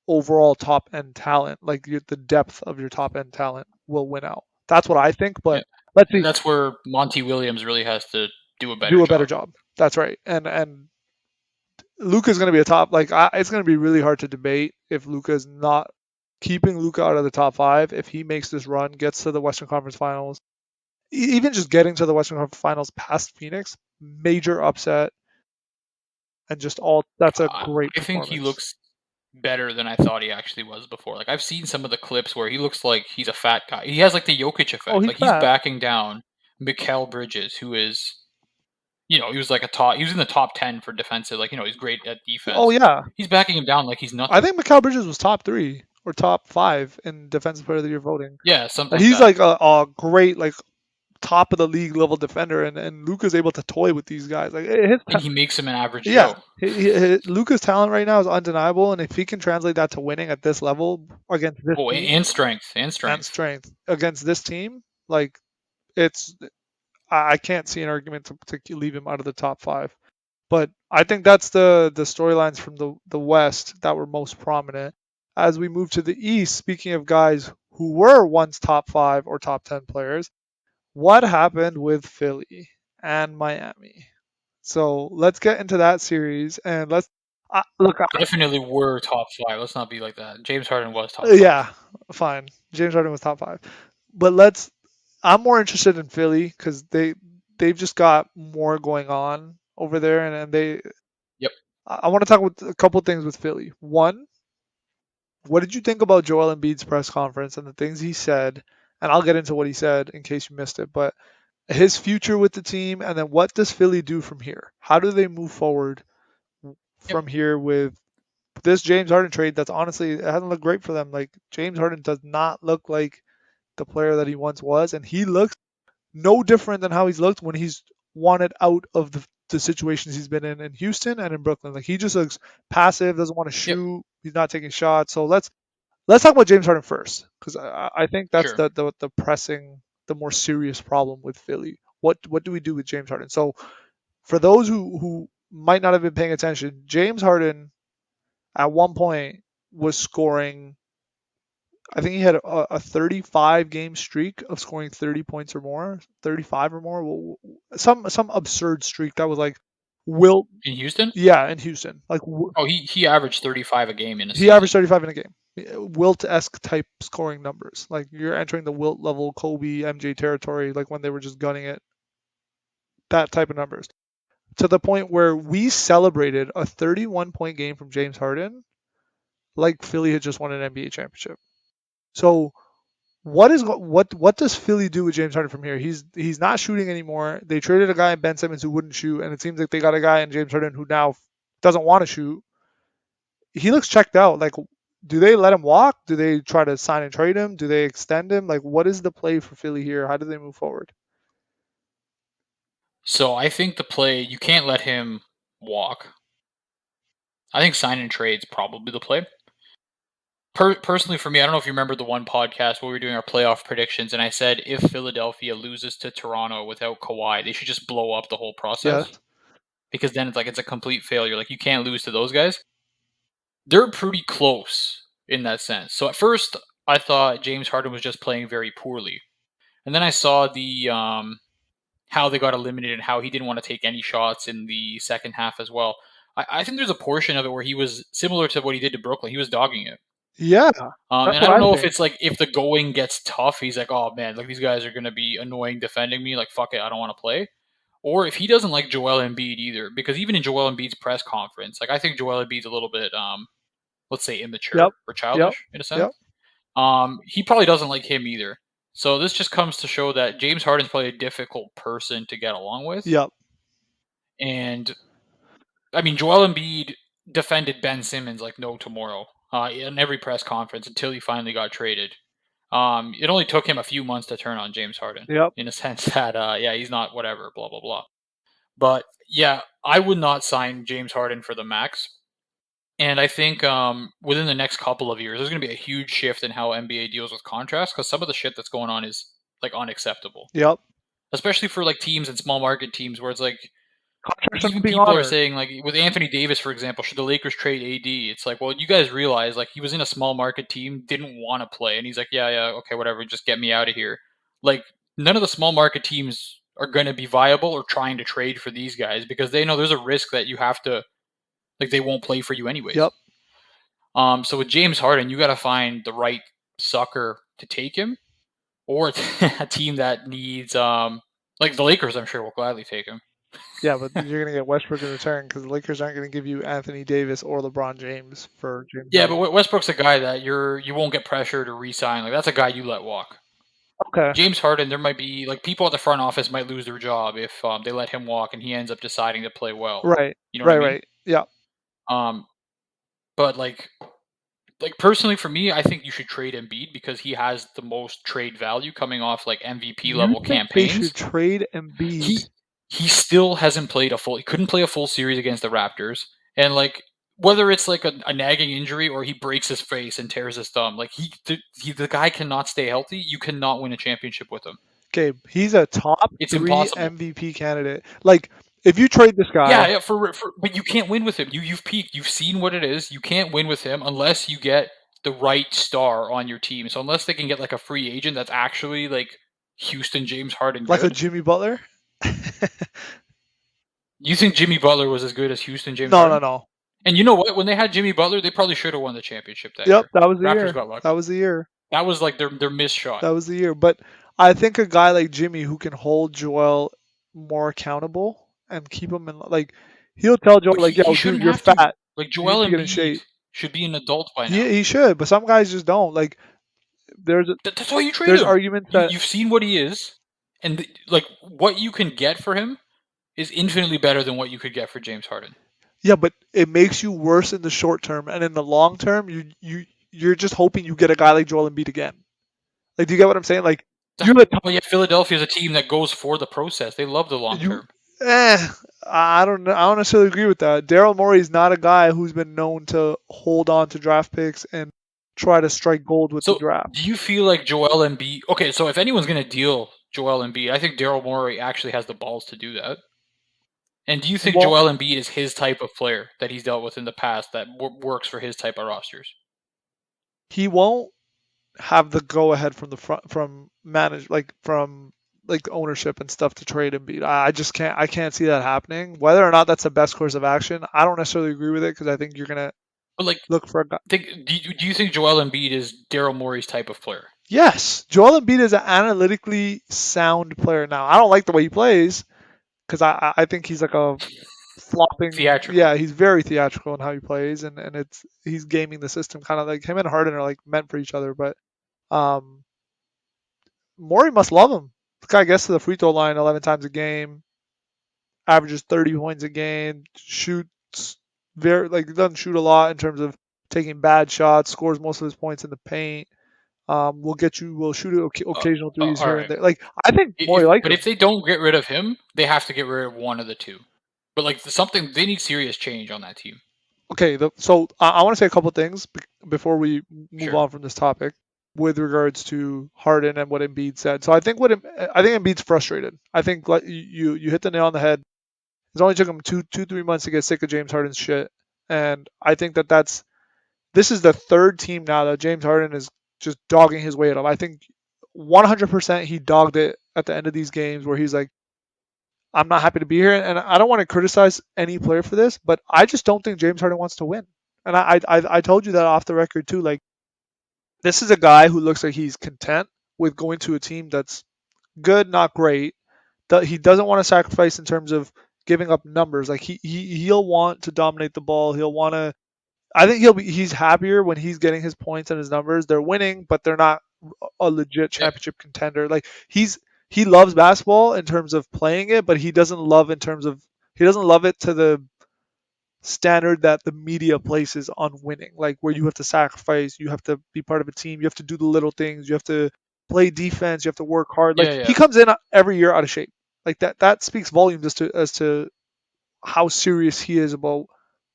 overall top end talent, like the depth of your top end talent, will win out. That's what I think. Yeah. But let's see, That's where Monty Williams really has to do a better do a better job. job. That's right. And Luka's going to be a top. It's going to be really hard to debate if Luka's not keeping Luka out of the top five. If he makes this run, gets to the Western Conference Finals, even just getting to the Western Conference Finals past Phoenix, major upset, and just all that's a great I think he performance. looks better than I thought he actually was before. Like I've seen some of the clips where he looks like he's a fat guy. He has like the Jokic Oh, effect. he's Like he's fat. backing down Mikal Bridges, who is he was like a top he was in the top 10 for defensive, like he's great at Oh defense. yeah, He's backing him down like he's I nothing. think Mikal Bridges was top three or top five in Defensive Player of the Year voting. Yeah, something And like he's that. like a great top of the league level defender, and Luka's able to toy with these guys. And he makes him an average Yeah, Joe. Luka's talent right now is undeniable, and if he can translate that to winning at this level against this Oh, team and and strength. strength against this team, like it's I can't see an argument to leave him out of the top five. But I think that's the storylines from the West that were most prominent. As we move to the East, speaking of guys who were once top five or top 10 players, what happened with Philly and Miami? So let's get into that series and let's look. Definitely were top five. Let's not be like that. James Harden was top five. Yeah, fine. James Harden was top five, but let's. I'm more interested in Philly because they've just got more going on over there, and they. Yep. I want to talk with a couple things with Philly. One, what did you think about Joel Embiid's press conference and the things he said? And I'll get into what he said in case you missed it, but his future with the team, and then what does Philly do from here? How do they move forward Yep. from here with this James Harden trade? That's honestly it hasn't looked great for them. Like James Harden does not look like the player that he once was, and he looks no different than how he's looked when he's wanted out of the situations he's been in Houston and in Brooklyn. Like he just looks passive, doesn't want to Yep. shoot, he's not taking shots. So let's let's talk about James Harden first, because I think that's Sure. the pressing, the more serious problem with Philly. What do we do with James Harden? So for those who might not have been paying attention, James Harden at one point was scoring. I think he had a 35 game streak of scoring 30 points or more, 35 or more, some absurd streak that was like Wilt. In Houston? Yeah, in Houston, like Oh, he averaged 35 a game in a he averaged season. 35 in a game. Wilt-esque type scoring numbers. Like you're entering the Wilt level, Kobe, MJ territory, like when they were just gunning it. That type of numbers. To the point where we celebrated a 31 point game from James Harden like Philly had just won an NBA championship. So what does Philly do with James Harden from here? He's not shooting anymore. They traded a guy in Ben Simmons who wouldn't shoot, and it seems like they got a guy in James Harden who now doesn't want to shoot. He looks checked out. Like, do they let him walk? Do they try to sign and trade him? Do they extend him? Like, what is the play for Philly here? How do they move forward? So I think the play you can't let him walk. I think sign and trade's probably the play. Personally, for me, I don't know if you remember the one podcast where we were doing our playoff predictions, and I said if Philadelphia loses to Toronto without Kawhi, they should just blow up the whole process Yes. because then it's a complete failure. Like you can't lose to those guys. They're pretty close in that sense. So at first, I thought James Harden was just playing very poorly, and then I saw the how they got eliminated and how he didn't want to take any shots in the second half as well. I think there's a portion of it where he was similar to what he did to Brooklyn. He was dogging it. Yeah, that's And I what don't I know if think. it's like if the going gets tough, he's like, oh man, like these guys are gonna be annoying defending me. Like fuck it, I don't want to play. Or if he doesn't like Joel Embiid either, because even in Joel Embiid's press conference, like I think Joel Embiid's a little bit, let's say, Yep. immature or Yep. childish in a sense. Yep. He probably doesn't like him either. So this just comes to show that James Harden's probably a difficult person to get along with. Yep. And I mean, Joel Embiid defended Ben Simmons like no tomorrow in every press conference until he finally got traded. It only took him a few months to turn on James Harden Yep. in a sense that, yeah, he's not whatever, blah, blah, blah. But yeah, I would not sign James Harden for the max. And I think within the next couple of years, there's going to be a huge shift in how NBA deals with contracts because some of the shit that's going on is like unacceptable, Yep. especially for like teams and small market teams where it's like Contracts are not even being people are honored. saying like with Anthony Davis, for example, should the Lakers trade AD? It's like, well, you guys realize like he was in a small market team, didn't want to play, and he's like, yeah, yeah, okay, whatever, just get me out of here. Like none of the small market teams are going to be viable or trying to trade for these guys because they know there's a risk that you have to like they won't play for you anyways. Yep. So with James Harden, you got to find the right sucker to take him, or a team that needs like the Lakers. I'm sure will gladly take him. Yeah, but you're gonna get Westbrook in return because the Lakers aren't gonna give you Anthony Davis or LeBron James for James Yeah, Harden. but Westbrook's a guy that you won't get pressure to re-sign. Like that's a guy you let walk. Okay. James Harden, there might be like people at the front office might lose their job if they let him walk and he ends up deciding to play well. Right. You know what I Right. mean? Right. Yeah. Um, but like personally for me, I think you should trade Embiid because he has the most trade value coming off like MVP You level think they should campaigns. trade Embiid? He he still hasn't played a full. He couldn't play a full series against the Raptors, and like whether it's like a nagging injury or he breaks his face and tears his thumb, like the guy cannot stay healthy. You cannot win a championship with him. Okay, he's a top It's three impossible. MVP candidate. Like, if you trade this Yeah, guy, yeah, for but you can't win with him. You've peaked. You've seen what it is. You can't win with him unless you get the right star on your team. So unless they can get like a free agent that's actually like Houston James Harden like a good, Jimmy Butler, you think Jimmy Butler was as good as Houston James no, no, Harden? no. And you know what? When they had Jimmy Butler, they probably should have won the championship that Yep, year. that was the Raptors year. got That lucky. was the year. That was like their missed shot. That was the year. But I think a guy like Jimmy who can hold Joel more accountable and keep him in, like, he'll tell Joel But like, he "Yo, dude, shouldn't you're have to. fat. Like You need Joel to get in Embiid shape." should be an adult by He now. he should, but some guys just don't. Like, there's That's why you trade there's him. arguments that You've seen what he is, and like what you can get for him is infinitely better than what you could get for James Harden. yeah, but it makes you worse in the short term, and in the long term, you're just hoping you get a guy like Joel Embiid again. Like, do you get what I'm saying? Like, you're the top, But yet Philadelphia is a team that goes for the process. They love the long you. term. Eh, I don't know. I don't necessarily agree with that. Daryl Morey is not a guy who's been known to hold on to draft picks and try to strike gold with the So, draft. do you feel like Joel Embiid? Okay, so if anyone's going to deal Joel Embiid, I think Daryl Morey actually has the balls to do that. And do you He think won't. Joel Embiid is his type of player that he's dealt with in the past that works for his type of rosters? He won't have the go ahead from the front from manage from like ownership and stuff to trade Embiid. I just can't. I can't see that happening. Whether or not that's the best course of action, I don't necessarily agree with it because I think you're gonna But like, look for a guy. do you think Joel Embiid is Daryl Morey's type of player? Yes, Joel Embiid is an analytically sound player. Now I don't like the way he plays because I think he's like a flopping. Theatrical. Yeah, he's very theatrical in how he plays, and it's he's gaming the system kind of like him and Harden are like meant for each other. But um, Morey must love him. The guy gets to the free throw line 11 times a game, averages 30 points a game, shoots very like doesn't shoot a lot in terms of taking bad shots, scores most of his points in the paint. Will shoot occasional threes All here and right. there. Like I think Morey If likes but if him. they don't get rid of him, they have to get rid of one of the two. But like something, they need serious change on that team. Okay, so I want to say a couple things before we move Sure. on from this topic with regards to Harden and what Embiid said. So I think Embiid's frustrated. I think like you hit the nail on the head. It only took him 3 months to get sick of James Harden's shit, and I think that's this is the third team now that James Harden is just dogging his way out of. I think 100% he dogged it at the end of these games where he's like, I'm not happy to be here, and I don't want to criticize any player for this, but I just don't think James Harden wants to win. And I told you that off the record too. Like this is a guy who looks like he's content with going to a team that's good, not great. That he doesn't want to sacrifice in terms of giving up numbers. Like he'll want to dominate the ball. He'll want to. I think he's happier when he's getting his points and his numbers. They're winning, but they're not a legit Yep. championship contender. Like he loves basketball in terms of playing it, but he doesn't love in terms of he doesn't love it to the standard that the media places on winning, like where you have to sacrifice, you have to be part of a team, you have to do the little things, you have to play defense, you have to work hard. Like Yeah, he yeah. comes in every year out of shape. Like that speaks volumes as to how serious he is about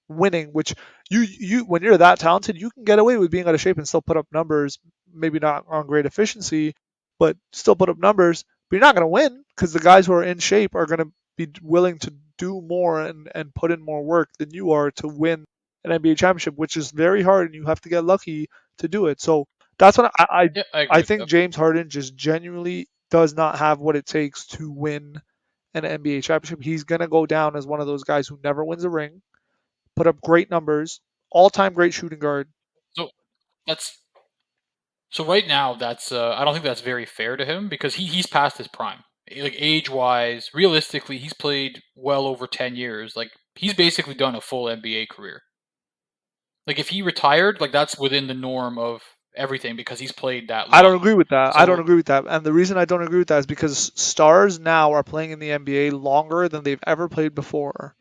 winning, which you when you're that talented, you can get away with being out of shape and still put up numbers, maybe not on great efficiency, but still put up numbers. But you're not going to win because the guys who are in shape are going to be willing to do more and put in more work than you are to win an NBA championship, which is very hard, and you have to get lucky to do it. So that's what Yeah, I agree I with think that. James Harden just genuinely does not have what it takes to win an NBA championship. He's going to go down as one of those guys who never wins a ring, put up great numbers, all-time great shooting guard. So that's so right now that's I don't think that's very fair to him because he's past his prime. Like age wise, realistically, he's played well over 10 years. Like he's basically done a full NBA career. Like if he retired, like that's within the norm of everything because he's played that I don't long. agree with that. I don't So agree with that. And the reason I don't agree with that is because stars now are playing in the NBA longer than they've ever played before.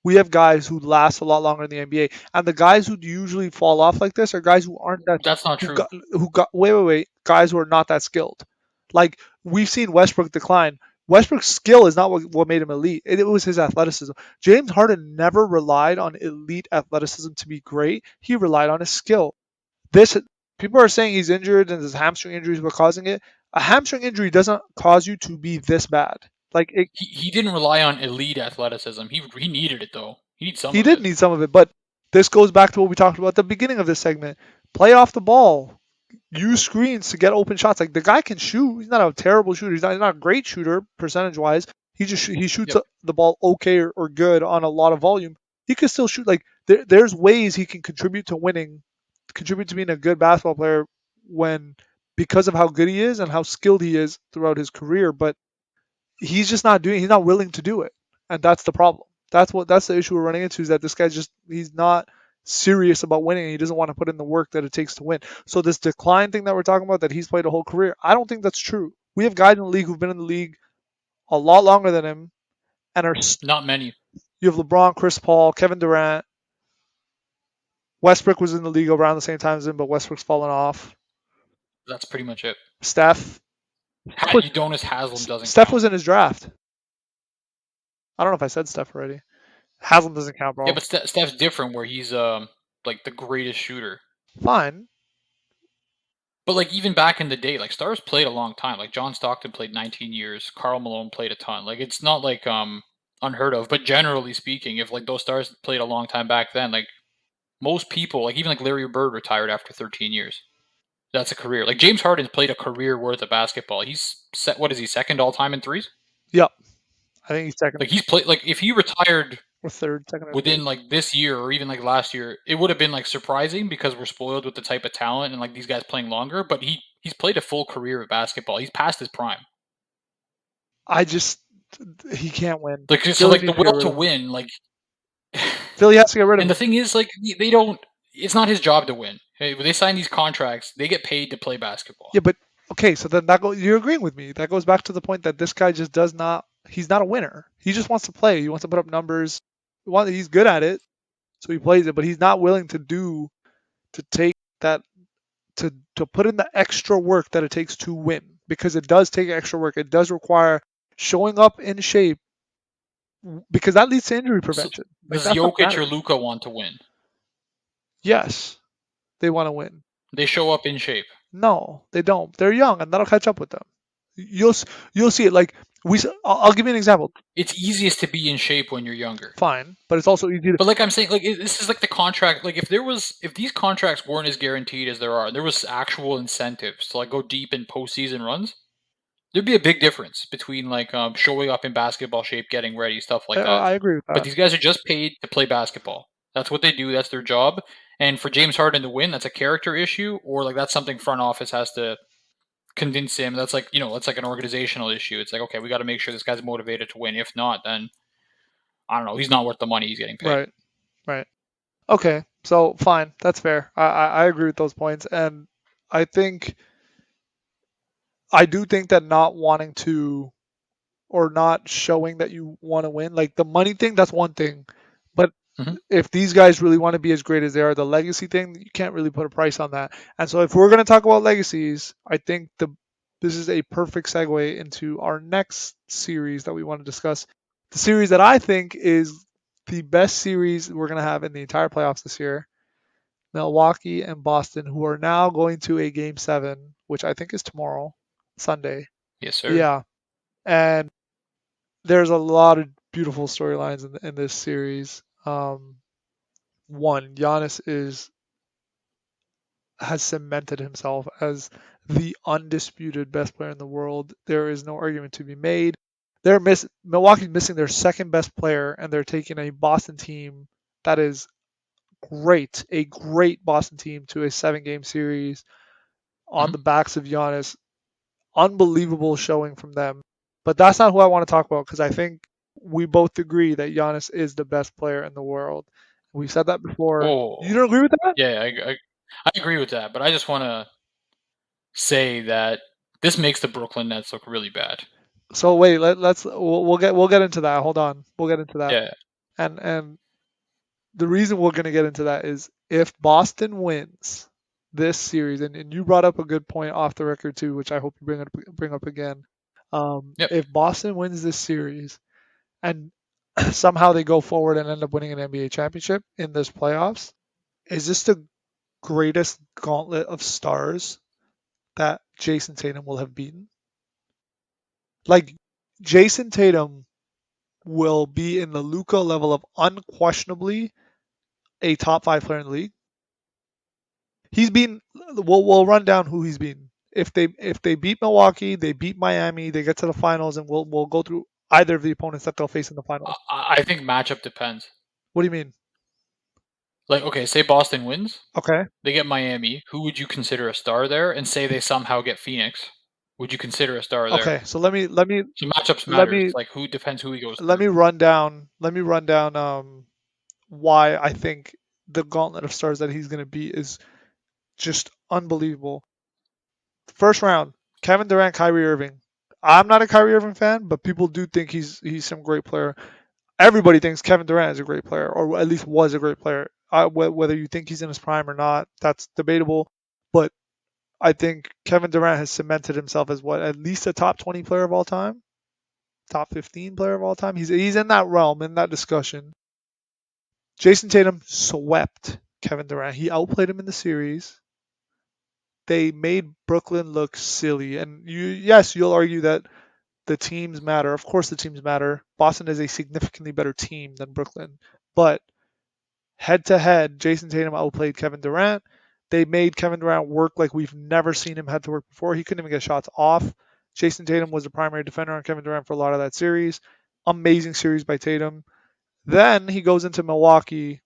We have guys who last a lot longer in the NBA, and the guys who usually fall off like this are guys who aren't that that's not true. who got wait guys who are not that skilled. Like we've seen Westbrook decline. Westbrook's skill is not what made him elite. It was his athleticism. James Harden never relied on elite athleticism to be great. He relied on his skill. This People are saying he's injured and his hamstring injuries were causing it. A hamstring injury doesn't cause you to be this bad. Like He didn't rely on elite athleticism. He needed it though. He needs some he of did it. need some of it, but this goes back to what we talked about at the beginning of this segment. Play off the ball. Use screens to get open shots. Like the guy can shoot. He's not a terrible shooter. He's not a great shooter percentage wise. He shoots Yep. the ball okay or good on a lot of volume. He can still shoot. Like there's ways he can contribute to winning, contribute to being a good basketball player when because of how good he is and how skilled he is throughout his career. But he's just not doing. He's not willing to do it, and that's the problem. That's the issue we're running into is that this guy's just he's not serious about winning. And he doesn't want to put in the work that it takes to win. So this decline thing that we're talking about that he's played a whole career, I don't think that's true. We have guys in the league who've been in the league a lot longer than him and are Not many. you have LeBron, Chris Paul, Kevin Durant. Westbrook was in the league around the same time as him, but Westbrook's fallen off. That's pretty much it. Steph, Steph was Udonis Haslam doesn't Steph count. was in his draft. I don't know if I said Steph already. Haslam doesn't count, Yeah, bro. but Steph's different where he's like the greatest shooter. Fine, But like even back in the day, like stars played a long time. Like John Stockton played 19 years. Karl Malone played a ton. Like it's not like unheard of. But generally speaking, if like those stars played a long time back then, like most people, like even like Larry Bird retired after 13 years. That's a career. Like James Harden's played a career worth of basketball. He's set. What is he, second all time in threes? Yep, I think he's second Like he's played. Like if he retired or third, second or third. within like this year or even like last year, it would have been like surprising because we're spoiled with the type of talent and like these guys playing longer. But he's played a full career of basketball. He's past his prime. I just he can't win. Like so, Philly like the needs to get will rid to of him. win. Like, Philly has to get rid of and the him. thing is, like they don't. It's not his job to win. Hey, when they sign these contracts, they get paid to play basketball. Yeah, but okay, so then you're agreeing with me. That goes back to the point that this guy just does not. He's not a winner. He just wants to play. He wants to put up numbers. He's good at it, so he plays it. But he's not willing to take that to put in the extra work that it takes to win because it does take extra work. It does require showing up in shape because that leads to injury So, prevention. Like does that stuff Jokic or matters. Luka want to win? Yes, they want to win. They show up in shape. No, they don't. They're young, and that'll catch up with them. You'll see it. Like I'll give you an example. It's easiest to be in shape when you're younger. Fine, but it's also easy to. But like I'm saying, like this is like the contract. Like if these contracts weren't as guaranteed as there was actual incentives to like go deep in postseason runs, there'd be a big difference between like showing up in basketball shape, getting ready, stuff like that. I agree with But that. these guys are just paid to play basketball. That's what they do. That's their job. And for James Harden to win, that's a character issue, or like that's something front office has to convince him. That's like that's like an organizational issue. It's like okay, we got to make sure this guy's motivated to win. If not, then I don't know. He's not worth the money he's getting paid. Right, right. Okay, so fine, that's fair. I agree with those points, and I think I do think that not wanting to or not showing that you want to win, like the money thing, that's one thing, but Mm-hmm. if these guys really want to be as great as they are, the legacy thing, you can't really put a price on that. And so if we're going to talk about legacies, I think this is a perfect segue into our next series that we want to discuss. The series that I think is the best series we're going to have in the entire playoffs this year. Milwaukee and Boston, who are now going to a game 7, which I think is tomorrow, Sunday. Yes, sir. Yeah. And there's a lot of beautiful storylines in this series. One, Giannis is has cemented himself as the undisputed best player in the world. There is no argument to be made. Milwaukee's missing their second best player, and they're taking a Boston team that is great, a great Boston team to a 7-game series on Mm-hmm. the backs of Giannis. Unbelievable showing from them. But that's not who I want to talk about because I think we both agree that Giannis is the best player in the world. We've said that before. You Oh, don't agree with that? yeah, I agree with that, but I just want to say that this makes the Brooklyn Nets look really bad. So wait, we'll get into that. Hold on, we'll get into that. Yeah. And the reason we're gonna get into that is if Boston wins this series, and you brought up a good point off the record too, which I hope you bring up again. Yep. If Boston wins this series and somehow they go forward and end up winning an NBA championship in this playoffs, is this the greatest gauntlet of stars that Jason Tatum will have beaten? Like Jason Tatum will be in the Luka level of unquestionably a top 5 player in the league. He's been. We'll run down who he's been. If they beat Milwaukee, they beat Miami, they get to the finals, and we'll go through either of the opponents that they'll face in the finals. I think matchup depends. What do you mean? Like, okay, say Boston wins, Okay. they get Miami. Who would you consider a star there? And say they somehow get Phoenix. Would you consider a star there? Okay. So So matchups let matters. me Like, who depends who he goes let through. me run down why I think the gauntlet of stars that he's going to beat is just unbelievable. First round, Kevin Durant, Kyrie Irving. I'm not a Kyrie Irving fan, but people do think he's some great player. Everybody thinks Kevin Durant is a great player, or at least was a great player. Whether you think he's in his prime or not, that's debatable. But I think Kevin Durant has cemented himself as what at least a top 20 player of all time, top 15 player of all time. He's in that realm, in that discussion. Jason Tatum swept Kevin Durant. He outplayed him in the series. they made Brooklyn look silly. And yes, you'll argue that the teams matter. Of course, the teams matter. Boston is a significantly better team than Brooklyn, but head to head, Jason Tatum outplayed Kevin Durant. They made Kevin Durant work like we've never seen him had to work before. He couldn't even get shots off. Jason Tatum was the primary defender on Kevin Durant for a lot of that series. Amazing series by Tatum. Then he goes into Milwaukee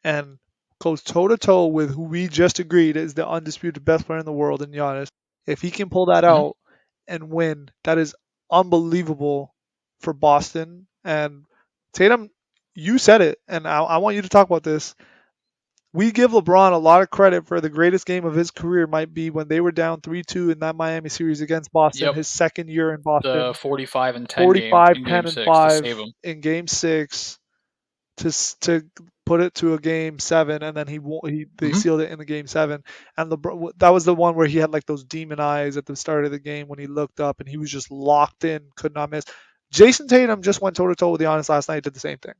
and goes toe to toe with who we just agreed is the undisputed best player in the world in Giannis. If he can pull that Mhm. out and win, that is unbelievable for Boston. And Tatum, you said it, and I want you to talk about this. We give LeBron a lot of credit for the greatest game of his career might be when they were down 3-2 in that Miami series against Boston, Yep, his second year in the Boston. 45 and 10 game 45, in 10, Game and 6 to save 5 him. in game 6 to put it to a game 7, and then they Hmm. sealed it in the game 7. And that was the one where he had like those demon eyes at the start of the game when he looked up and he was just locked in, could not miss. Jason Tatum just went toe to toe with Giannis last night, did the same thing.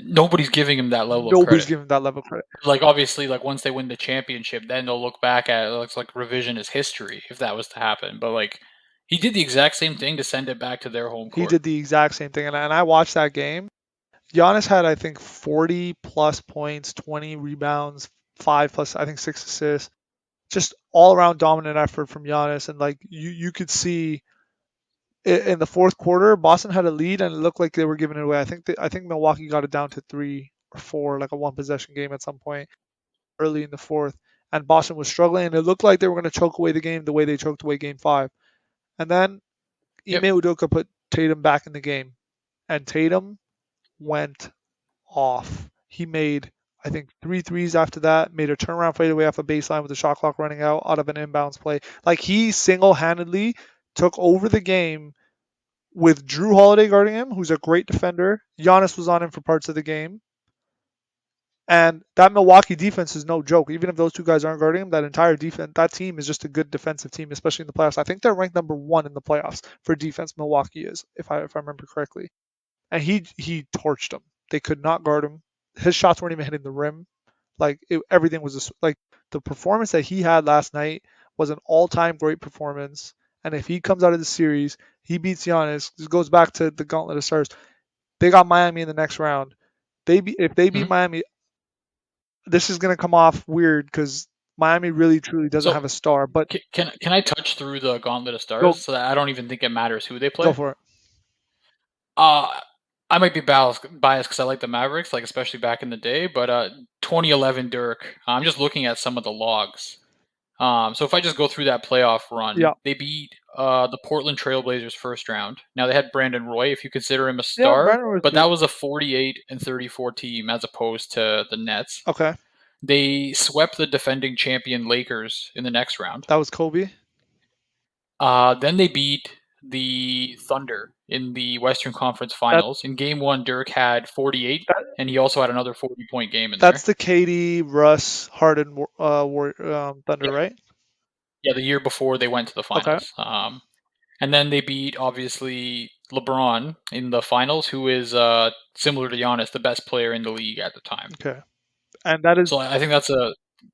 Nobody's giving him that level of Nobody's credit. giving that level of credit. Like obviously, like once they win the championship, then they'll look back at it. Looks like revisionist history if that was to happen. But like, he did the exact same thing to send it back to their home He court. did the exact same thing, and I watched that game. Giannis had I think 40 plus points, 20 rebounds, 5 plus I think 6 assists. Just all around dominant effort from Giannis, and like you could see in the fourth quarter, Boston had a lead and it looked like they were giving it away. I think Milwaukee got it down to 3 or 4, like a one possession game at some point early in the fourth, and Boston was struggling, and it looked like they were going to choke away the game the way they choked away Game 5. And then Ime Yep, Udoka put Tatum back in the game, and Tatum went off. He made, I think, three threes after that, made a turnaround fadeaway off a baseline with the shot clock running out of an inbounds play. Like he single handedly took over the game with Drew Holiday guarding him, who's a great defender. Giannis was on him for parts of the game. And that Milwaukee defense is no joke. Even if those two guys aren't guarding him, that entire defense, that team is just a good defensive team, especially in the playoffs. I think they're ranked number 1 in the playoffs for defense. Milwaukee is, if I remember correctly. And he torched them. They could not guard him. His shots weren't even hitting the rim. Everything was like the performance that he had last night was an all-time great performance. And if he comes out of the series, he beats Giannis. This goes back to the Gauntlet of Stars. They got Miami in the next round. If they beat hmm. Miami, this is gonna come off weird because Miami really truly doesn't So have a star. But can I touch through the Gauntlet of go Stars so that I don't even think it matters who they go play? for it. Uh I might be biased because I like the Mavericks, like especially back in the day. But 2011 Dirk, I'm just looking at some of the logs. So if I just go through that playoff run, Yeah, they beat the Portland Trailblazers first round. Now they had Brandon Roy, if you consider him a yeah. star, Brandon was but good. that was a 48 and 34 team as opposed to the Nets. Okay, They swept the defending champion Lakers in the next round. that was Kobe. Then they beat the Thunder in the Western Conference That, Finals. In game one, Dirk had 48, that and he also had another 40-point game in that's there. the KD Russ Harden Thunder, Yeah, right? yeah, the year before they went to the Okay, finals. And then they beat obviously LeBron in the finals, who is similar to Giannis, the best player in the league at the time. okay. And that is So I think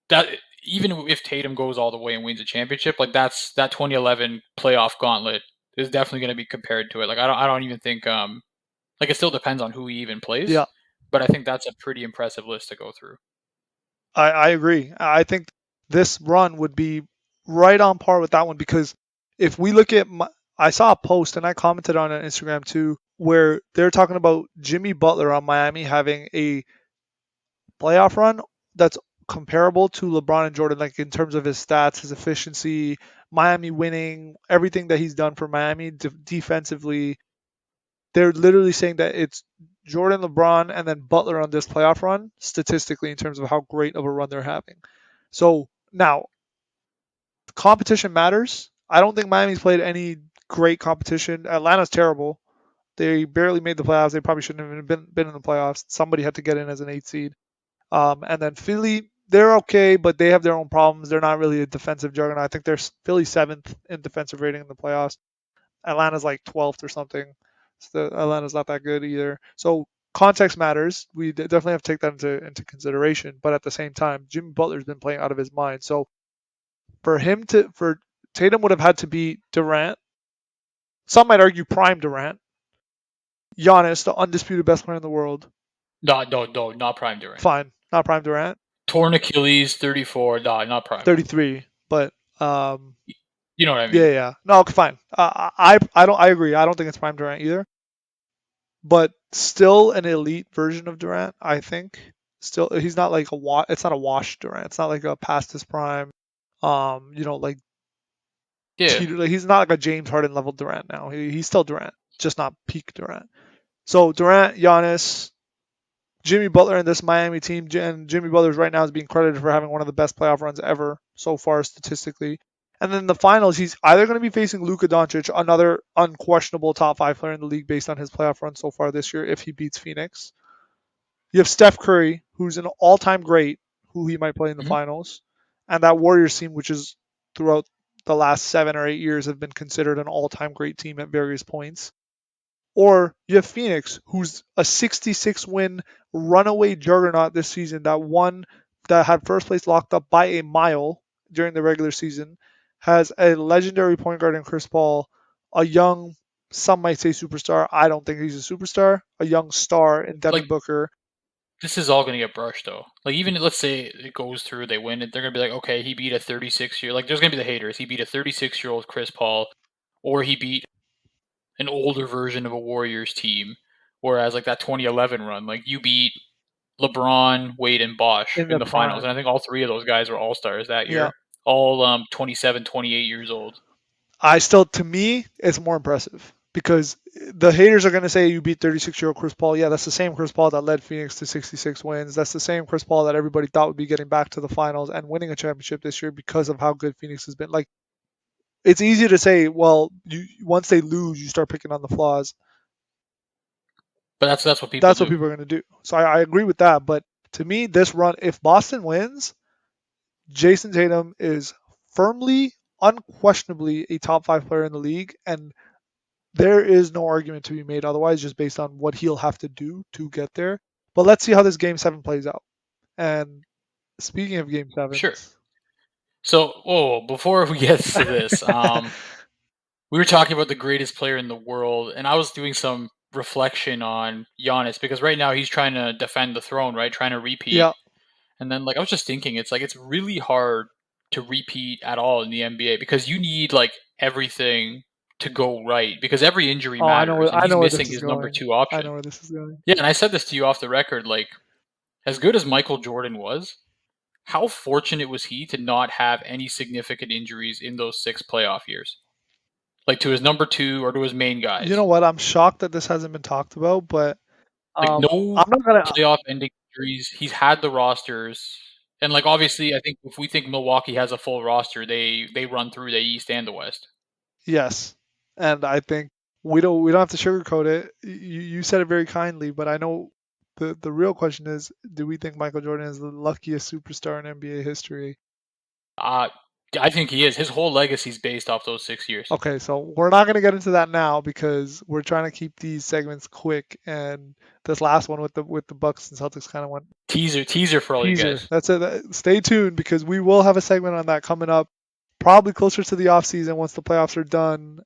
that even if Tatum goes all the way and wins a championship, like that 2011 playoff gauntlet is definitely going to be compared to it. Like I don't even think like it still depends on who he even plays, yeah. but I think that's a pretty impressive list to go through. I agree. I think this run would be right on par with that one because if we look at I saw a post and I commented on it on Instagram too where they're talking about Jimmy Butler on Miami having a playoff run that's comparable to LeBron and Jordan, like in terms of his stats, his efficiency, Miami winning, everything that he's done for Miami defensively. They're literally saying that it's Jordan, LeBron, and then Butler on this playoff run statistically in terms of how great of a run they're having. So now competition matters. I don't think Miami's played any great competition. Atlanta's terrible. They barely made the playoffs. They probably shouldn't have even been in the playoffs. Somebody had to get in as an 8 seed. And then Philly, they're okay, but they have their own problems. They're not really a defensive juggernaut. I think they're Philly seventh in defensive rating in the playoffs. Atlanta's like 12th or something. So Atlanta's not that good either. So context matters. We definitely have to take that into consideration. But at the same time, Jimmy Butler's been playing out of his mind. So for Tatum would have had to be Durant. Some might argue prime Durant, Giannis, the undisputed best player in the world. No, no, no, not prime Durant. Fine, not prime Durant, Torn Achilles, 34. No, not prime. 33, but You know what I yeah, mean? yeah. No, okay, fine. I don't I agree. I don't think it's prime Durant either, but still an elite version of Durant. I think still he's not like it's not a wash Durant. It's not like a past his prime. Like Yeah. like he's not like a James Harden level Durant now. He's still Durant, just not peak Durant. So Durant, Giannis, Jimmy Butler in this Miami team, and Jimmy Butler's right now is being credited for having one of the best playoff runs ever so far statistically. And then in the finals, he's either going to be facing Luka Doncic, another unquestionable top five player in the league based on his playoff run so far this year, if he beats Phoenix. You have Steph Curry, who's an all-time great, who he might play in the Mhm. finals, and that Warriors team, which is throughout the last 7 or 8 years have been considered an all-time great team at various points. Or you have Phoenix, who's a 66 win runaway juggernaut this season that had first place locked up by a mile during the regular season, has a legendary point guard in Chris Paul, a young, some might say superstar. I don't think he's a superstar. A young star in Like, Devin Booker. this is all going to get brushed, though. Like, even let's say it goes through, they win it, they're going to be like, okay, he beat a 36-year. Like, there's going to be the haters. He beat a 36-year-old Chris Paul, or he beat an older version of a Warriors team. Whereas, like, that 2011 run, like, you beat LeBron, Wade, and Bosh In in the the finals. And prime. I think all three of those guys were all stars that Yeah. year. All 27, 28 years old. To me, it's more impressive because the haters are going to say you beat 36-year-old Chris Paul. Yeah, that's the same Chris Paul that led Phoenix to 66 wins. That's the same Chris Paul that everybody thought would be getting back to the finals and winning a championship this year because of how good Phoenix has been. Like, it's easy to say, well, once they lose, you start picking on the flaws. But that's what people That's what do. people are going to do. So I agree with that. But to me, this run, if Boston wins, Jason Tatum is firmly, unquestionably a top five player in the league, and there is no argument to be made otherwise, just based on what he'll have to do to get there. But let's see how this game seven plays out. And speaking of game Sure. sevens, So, whoa, before we get to this, we were talking about the greatest player in the world, and I was doing some reflection on Giannis because right now he's trying to defend the throne, right? Trying to repeat. yeah, And then like I was just thinking, it's like it's really hard to repeat at all in the NBA because you need like everything to go right because every injury oh, matters, and I he's know where missing this is his number going. two I option. know where this is going. Yeah, and I said this to you off the record, like as good as Michael Jordan was, how fortunate was he to not have any significant injuries in those 6 playoff years? Like to his number two or to his main You guys. know what? I'm shocked that this hasn't been talked about, but Like no I'm not gonna. playoff ending injuries. He's had the rosters. And like obviously I think if we think Milwaukee has a full roster, they run through the East and the West. Yes, and I think we don't have to sugarcoat it. You said it very kindly, but I know the real question is, do we think Michael Jordan is the luckiest superstar in NBA history? Uh I think he is. His whole legacy is based off those 6 years. Okay, so we're not going to get into that now because we're trying to keep these segments quick, and this last one with the Bucks and Celtics kind of went Teaser for all you teaser. guys. That's it. Stay tuned because we will have a segment on that coming up, probably closer to the off season once the playoffs are done.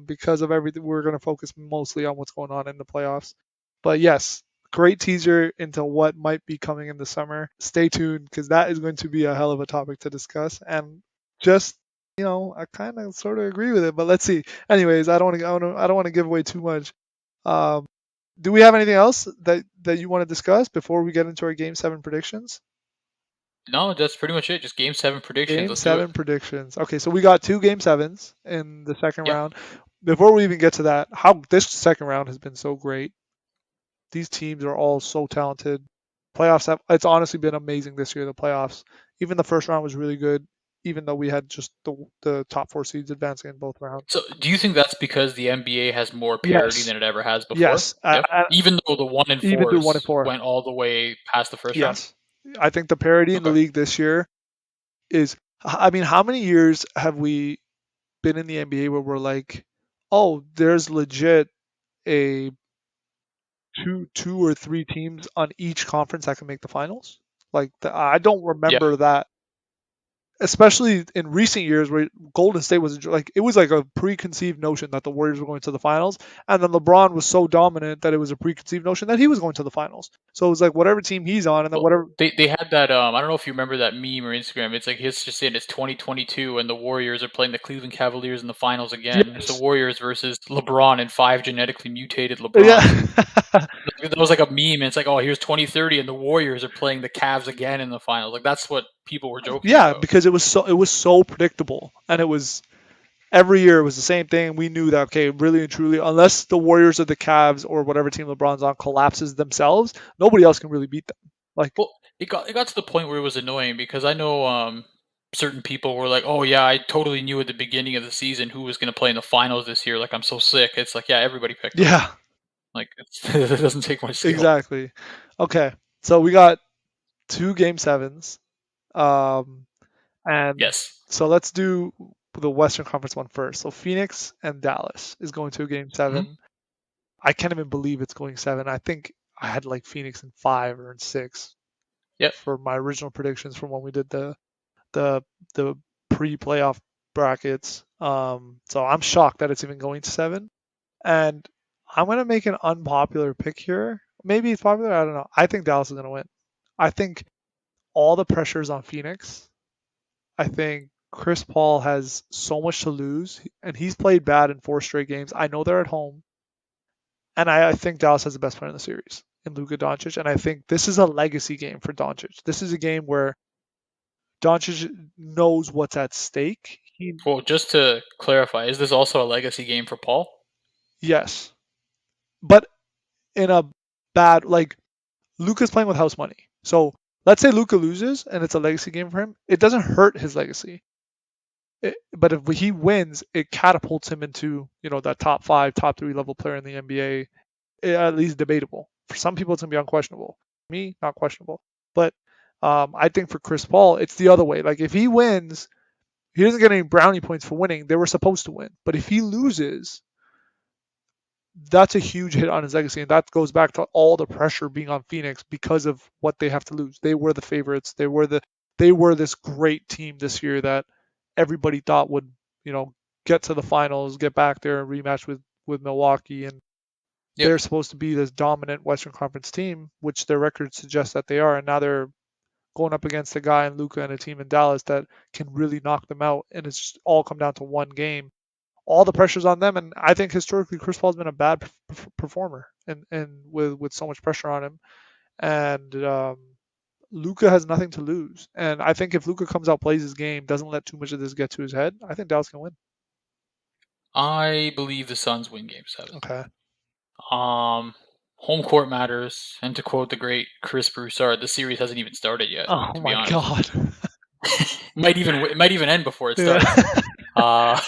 Because of everything, we're going to focus mostly on what's going on in the playoffs. But yes, great teaser into what might be coming in the summer. Stay tuned because that is going to be a hell of a topic to discuss. And just I kind of sort of agree with it, but let's see. Anyways, I don't want to give away too much. Um, do we have anything else that you want to discuss before we get into our game seven predictions? No, that's pretty much it. Just game 7 predictions. Game Let's do it. seven predictions. Okay, so we got two game sevens in the second Yep. round. Before we even get to that, how this second round has been so great. These teams are all so talented. It's honestly been amazing this year, the playoffs. Even the first round was really good, even though we had just the top four seeds advancing in both rounds. So, do you think that's because the NBA has more parity Yes. than it ever has before? Yes. Yep. Even though the one and Even through one and fours four. went all the way past the first round. Yes. I think the parity in the Okay. league this year is, I mean, how many years have we been in the NBA where we're like, oh, there's legit a two or three teams on each conference that can make the finals? Like I don't Yeah. remember that. especially in recent years where Golden State was like it was like a preconceived notion that the Warriors were going to the finals, and then LeBron was so dominant that it was a preconceived notion that he was going to the finals. So it was like whatever team he's on, and then Well, whatever. they had that I don't know if you remember that meme or Instagram. It's like he's just saying it's 2022 and the Warriors are playing the Cleveland Cavaliers in the finals again. It's the Yes. Warriors versus LeBron and five genetically mutated Yeah. LeBrons. Like, that was like a meme. And it's like, oh, here's 2030 and the Warriors are playing the Cavs again in the finals. Like that's what people were joking Yeah, about. because it was so predictable, and it was every year it was the same thing. We knew that okay, really and truly, unless the Warriors or the Cavs or whatever team LeBron's on collapses themselves, nobody else can really beat them. Like, Well, it got to the point where it was annoying because I know certain people were like, "Oh yeah, I totally knew at the beginning of the season who was going to play in the finals this year. Like I'm so sick." It's like, yeah, everybody picked them. yeah, Like it doesn't take much skill. exactly. Okay, so we got two game sevens, um, and Yes. so let's do the Western Conference one first. So Phoenix and Dallas is going to a game Hmm. seven. I can't even believe it's going seven. I think I had like Phoenix in five or in six Yep. for my original predictions from when we did the the pre-playoff brackets. So I'm shocked that it's even going to seven. And I'm gonna make an unpopular pick here. Maybe it's popular. I don't know. I think Dallas is gonna win. I think all the pressure is on Phoenix. I think Chris Paul has so much to lose, and he's played bad in four straight games. I know they're at home, and I think Dallas has the best player in the series in Luka Doncic. And I think this is a legacy game for Doncic. This is a game where Doncic knows what's at stake. Well, just to clarify, is this also a legacy game for Paul? Yes, but in a bad like Luka's playing with house money. So let's say Luka loses and it's a legacy game for him. It doesn't hurt his legacy. But if he wins, it catapults him into that top five, top three level player in the NBA, at least debatable. For some people, it's gonna be unquestionable. For me, not questionable. But I think for Chris Paul, it's the other way. Like if he wins, he doesn't get any brownie points for winning. They were supposed to win. But if he loses, that's a huge hit on his legacy, and that goes back to all the pressure being on Phoenix because of what they have to lose. They were the favorites. They were this great team this year that everybody thought would get to the finals, get back there, and rematch with Milwaukee, and Yep. they're supposed to be this dominant Western Conference team, which their record suggests that they are, and now they're going up against a guy in Luka and a team in Dallas that can really knock them out, and it's just all come down to one game. All the pressure's on them, and I think historically Chris Paul's been a bad performer, and with so much pressure on him, and Luka has nothing to lose, and I think if Luka comes out, plays his game, doesn't let too much of this get to his head, I think Dallas can win. I believe the Suns win Game Seven. Okay. Um, Home court matters, and to quote the great Chris Broussard, the series hasn't even started yet. Oh To be my honest, God. it might even end before it Yeah. starts. Uh,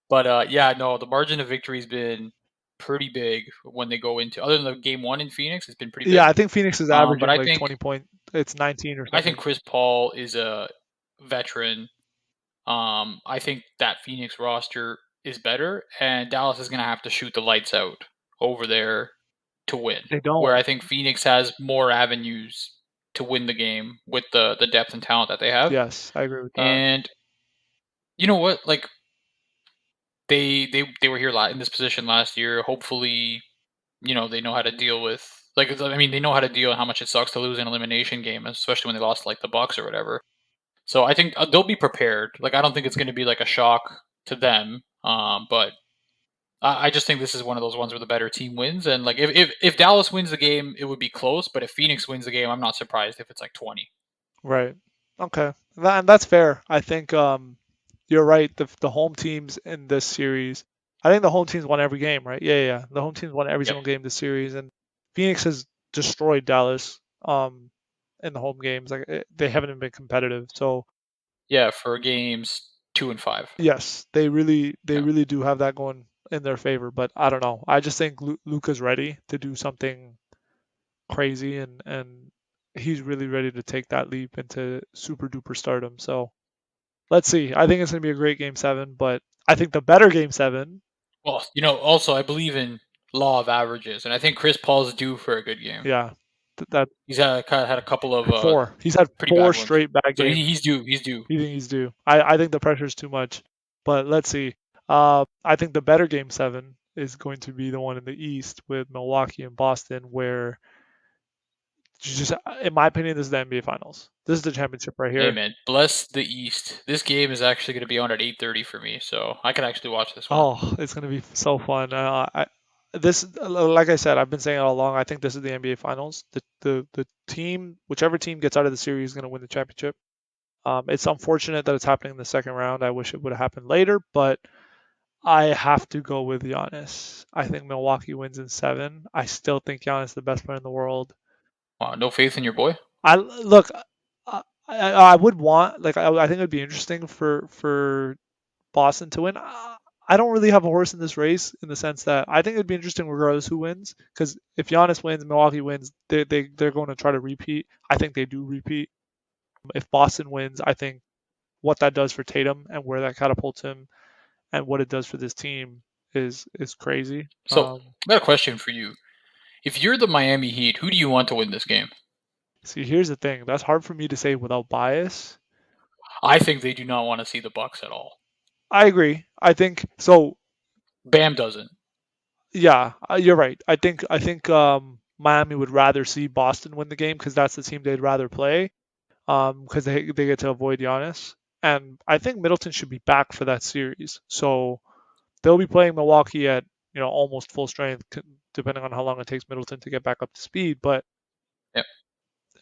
but yeah, no, the margin of victory has been pretty big when they go into other than the game one in Phoenix, it's been pretty Yeah, big. I think Phoenix is But averaging I like think 20 point. It's 19 or I think something. Chris Paul is a veteran. I think that Phoenix roster is better, and Dallas is going to have to shoot the lights out over there to win. They Where don't. I think Phoenix has more avenues to win the game with the depth and talent that they have. Yes, I agree with that. And you know what? Like they were here in this position last year. Hopefully, they know how to deal with they know how to deal with how much it sucks to lose an elimination game, especially when they lost like the Bucks or whatever. So I think they'll be prepared. Like I don't think it's going to be like a shock to them. But I just think this is one of those ones where the better team wins. And like if Dallas wins the game, it would be close. But if Phoenix wins the game, I'm not surprised if it's like 20. Right. Okay. And that's fair. I think you're right. The home teams in this series, I think the home teams won every game, right? Yeah, yeah, yeah. The home teams won every Yep. single game this series, and Phoenix has destroyed Dallas in the home games. Like they haven't even been competitive. So Yeah, for games 2 and 5. yes, they Yeah. really do have that going in their favor. But I don't know. I just think Luka's ready to do something crazy, and he's really ready to take that leap into super duper stardom. So let's see. I think it's going to be a great game seven, but I think the better game seven, Well, also I believe in law of averages, and I think Chris Paul's due for a good game. yeah. That He's kind of had a couple of four. He's had pretty four bad ones. straight bad So games. he's due. He's due. You think he's due? I think the pressure is too much. But let's see. I think the better game seven is going to be the one in the East with Milwaukee and Boston, where just, in my opinion, this is the NBA Finals. This is the championship right Hey here. man, bless the East. This game is actually going to be on at 8:30 for me, so I can actually watch this one. Oh, it's gonna be so fun. This, like I said, I've been saying it all along. I think this is the NBA Finals. The team, whichever team gets out of the series, is gonna win the championship. It's unfortunate that it's happening in the second round. I wish it would have happened later, but I have to go with Giannis. I think Milwaukee wins in seven. I still think Giannis is the best player in the world. Wow, no faith in your boy? I look. I would want like I think it would be interesting for Boston to win. I don't really have a horse in this race in the sense that I think it'd be interesting regardless who wins. Because if Giannis wins, Milwaukee wins, they're going to try to repeat. I think they do repeat. If Boston wins, I think what that does for Tatum and where that catapults him and what it does for this team is crazy. So, I got a question for you. If you're the Miami Heat, who do you want to win this game? See, here's the thing. That's hard for me to say without bias. I think they do not want to see the Bucks at all. I agree. I think so. Bam doesn't. Yeah, you're right. I think Miami would rather see Boston win the game because that's the team they'd rather play. Because they get to avoid Giannis, and I think Middleton should be back for that series. So they'll be playing Milwaukee at almost full strength, depending on how long it takes Middleton to get back up to speed. But Yep.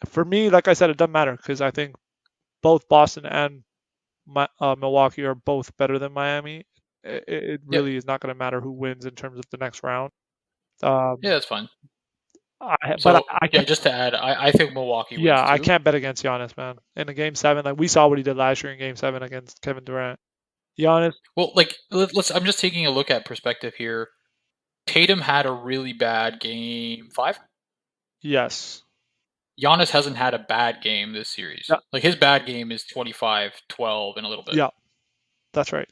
for me, like I said, it doesn't matter because I think both Boston and Milwaukee are both better than Miami. It Yep. really is not going to matter who wins in terms of the next round. Yeah, Um, that's fine. but So, I yeah, can't. just to add, I think Milwaukee Yeah, wins I too. can't bet against Giannis, man. In a game seven, like we saw what he did last year in game seven against Kevin Durant. Giannis, Well, like let's. I'm just taking a look at perspective here. Tatum had a really bad game five. yes. Giannis hasn't had a bad game this series. Yeah, Like his bad game is 25, 12, and a little bit. yeah, that's right.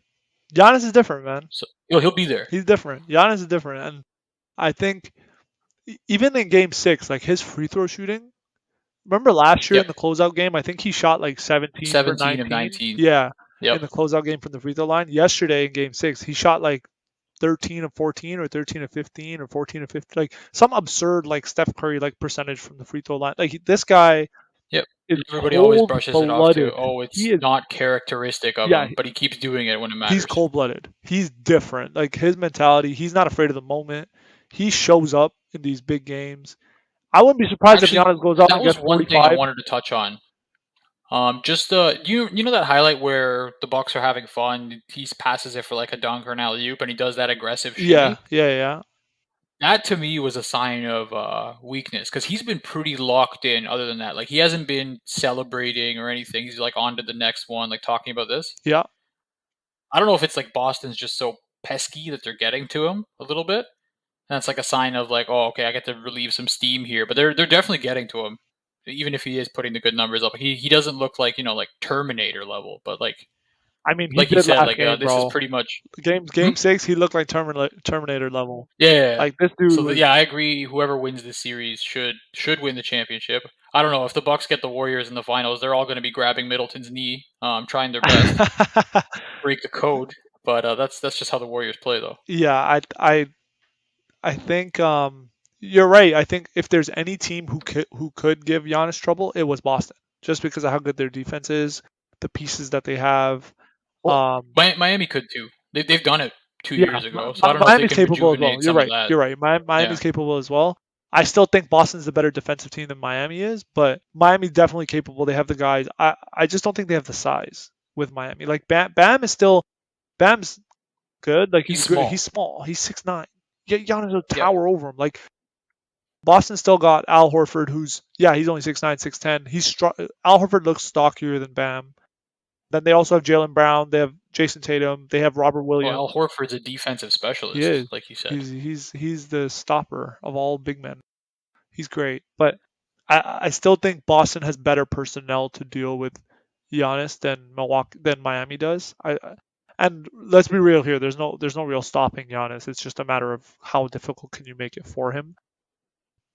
Giannis is different, man. So he'll be there. He's different. Giannis is different, and I think even in game six, like his free throw shooting. Remember last year in Yep. the closeout game, I think he shot like 17 for 17 of 19. 19. Yeah, Yep. in the closeout game from the free throw line. Yesterday in game six, he shot like 13 of 14 or 13 of 15 or 14 of 15, like some absurd like Steph Curry like percentage from the free throw line. Like this guy Yep. is Everybody always cold brushes it off to, blooded. oh, He it's is, not characteristic of yeah, him, but he keeps doing it when it he's matters. cold blooded. He's different. Like his mentality, he's not afraid of the moment. He shows up in these big games. I wouldn't be surprised if Actually, Giannis goes out that and was gets one thing I 45. wanted to touch on. Just you know that highlight where the Bucks are having fun. He passes it for like a dunk or an alley oop, and he does that aggressive Yeah, shimmy. yeah, yeah. That to me was a sign of weakness because he's been pretty locked in. Other than that, like he hasn't been celebrating or anything. He's like on to the next one, like talking about this. Yeah. I don't know if it's like Boston's just so pesky that they're getting to him a little bit. And that's like a sign of like, oh, okay, I get to relieve some steam here. But they're definitely getting to him, even if he is putting the good numbers up. He doesn't look like like Terminator level, but I mean, he like you did said, last like game, this is bro. pretty much. Game Hmm? game six, he looked like Terminator level. Yeah, yeah, yeah. Like this dude So was. yeah, I agree. Whoever wins this series should win the championship. I don't know if the Bucks get the Warriors in the finals. They're all going to be grabbing Middleton's knee, trying their best, break the code. But that's just how the Warriors play, though. Yeah, I think you're right. I think if there's any team who could give Giannis trouble, it was Boston, just because of how good their defense is, the pieces that they have. Well, Um, Miami could too. They've done it two yeah, years ago, so I don't know if they Miami's can capable as well. rejuvenate You're some of right. that. You're right. Yeah. Miami's capable as well. I still think Boston's the better defensive team than Miami is, but Miami's definitely capable. They have the guys. I just don't think they have the size with Miami. Like Bam is still Bam's good. Like He's he's small. small. He's 6'9". Yeah, Giannis will Yep. tower over him. Like Boston still got Al Horford, who's he's only 6'9", 6'10". Al Horford looks stockier than Bam. Then they also have Jalen Brown. They have Jason Tatum. They have Robert Well, Al Williams. Horford's a defensive He specialist, is. like you said. He's the stopper of all big men. He's great, but I still think Boston has better personnel to deal with Giannis than Miami does. And let's be real here. There's no real stopping Giannis. It's just a matter of how difficult can you make it for him.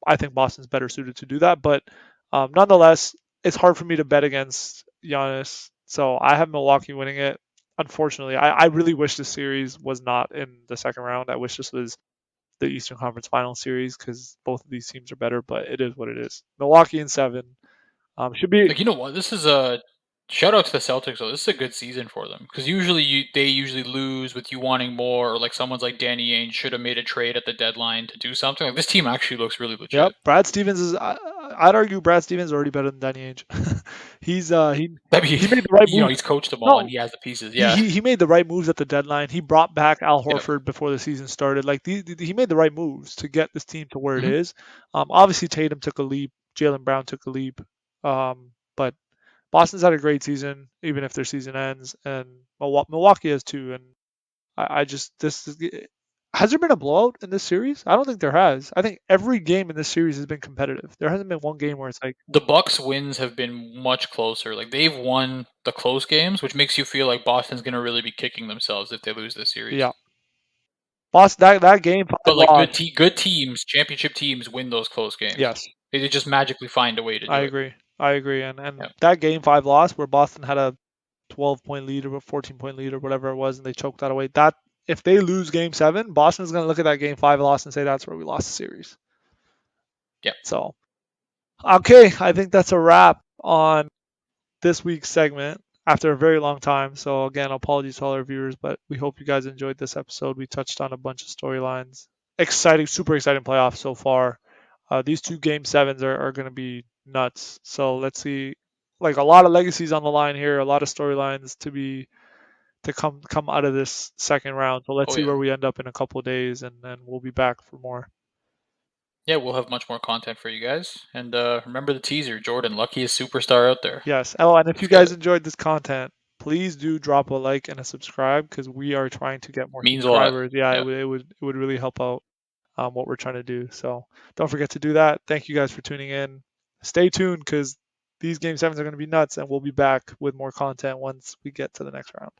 I think Boston's better suited to do that. But nonetheless, it's hard for me to bet against Giannis. So I have Milwaukee winning it. Unfortunately, I really wish this series was not in the second round. I wish this was the Eastern Conference Final series because both of these teams are better, but it is what it is. Milwaukee in 7 should be. Like, you know what? This is a shout out to the Celtics though. This is a good season for them because usually they usually lose with you wanting more, or like someone's like Danny Ainge should have made a trade at the deadline to do something. Like this team actually looks really Yep, legit. Brad Stevens is. I'd argue Brad Stevens is already better than Danny Ainge. he's That be he made the right you know moves. he's coached them all and No, he has the pieces. he, Yeah. he he made the right moves at the deadline. He brought back Al Yep. Horford before the season started. Like he made the right moves to get this team to where it Hmm. is. Obviously Tatum took a leap. Jalen Brown took a leap. But Boston's had a great season, even if their season ends, and Milwaukee has too. And I just this is, has there been a blowout in this series? I don't think there has. I think every game in this series has been competitive. There hasn't been one game where it's like, The Bucks wins have been much closer. Like they've won the close games, which makes you feel like Boston's gonna really be kicking themselves if they lose this series. yeah, Boston that game five But like loss. good teams, championship teams win those close games. Yes, They just magically find a way to I do it. agree. I agree. Yeah. And that game five loss where Boston had a 12-point lead or a 14-point lead or whatever it was, and they choked that away. That if they lose game seven, Boston's going to look at that game five loss and say that's where we lost the series. Yeah. So okay, I think that's a wrap on this week's segment after a very long time. So again, apologies to all our viewers, but we hope you guys enjoyed this episode. We touched on a bunch of storylines. Exciting, super exciting playoffs so far. These two game sevens are going to be nuts. So let's see, like a lot of legacies on the line here, a lot of storylines to come out of this second round. So let's Oh see yeah. where we end up in a couple of days, and then we'll be back for more. Yeah, we'll have much more content for you guys. And remember the teaser, Jordan, luckiest superstar out there. Yes. Oh, and if you Let's get guys it. enjoyed this content, please do drop a like and a subscribe because we are trying to get more Means a lot. subscribers. Yeah, Yeah. it would really help out what we're trying to do. So don't forget to do that. Thank you guys for tuning in. Stay tuned because these game sevens are going to be nuts, and we'll be back with more content once we get to the next round.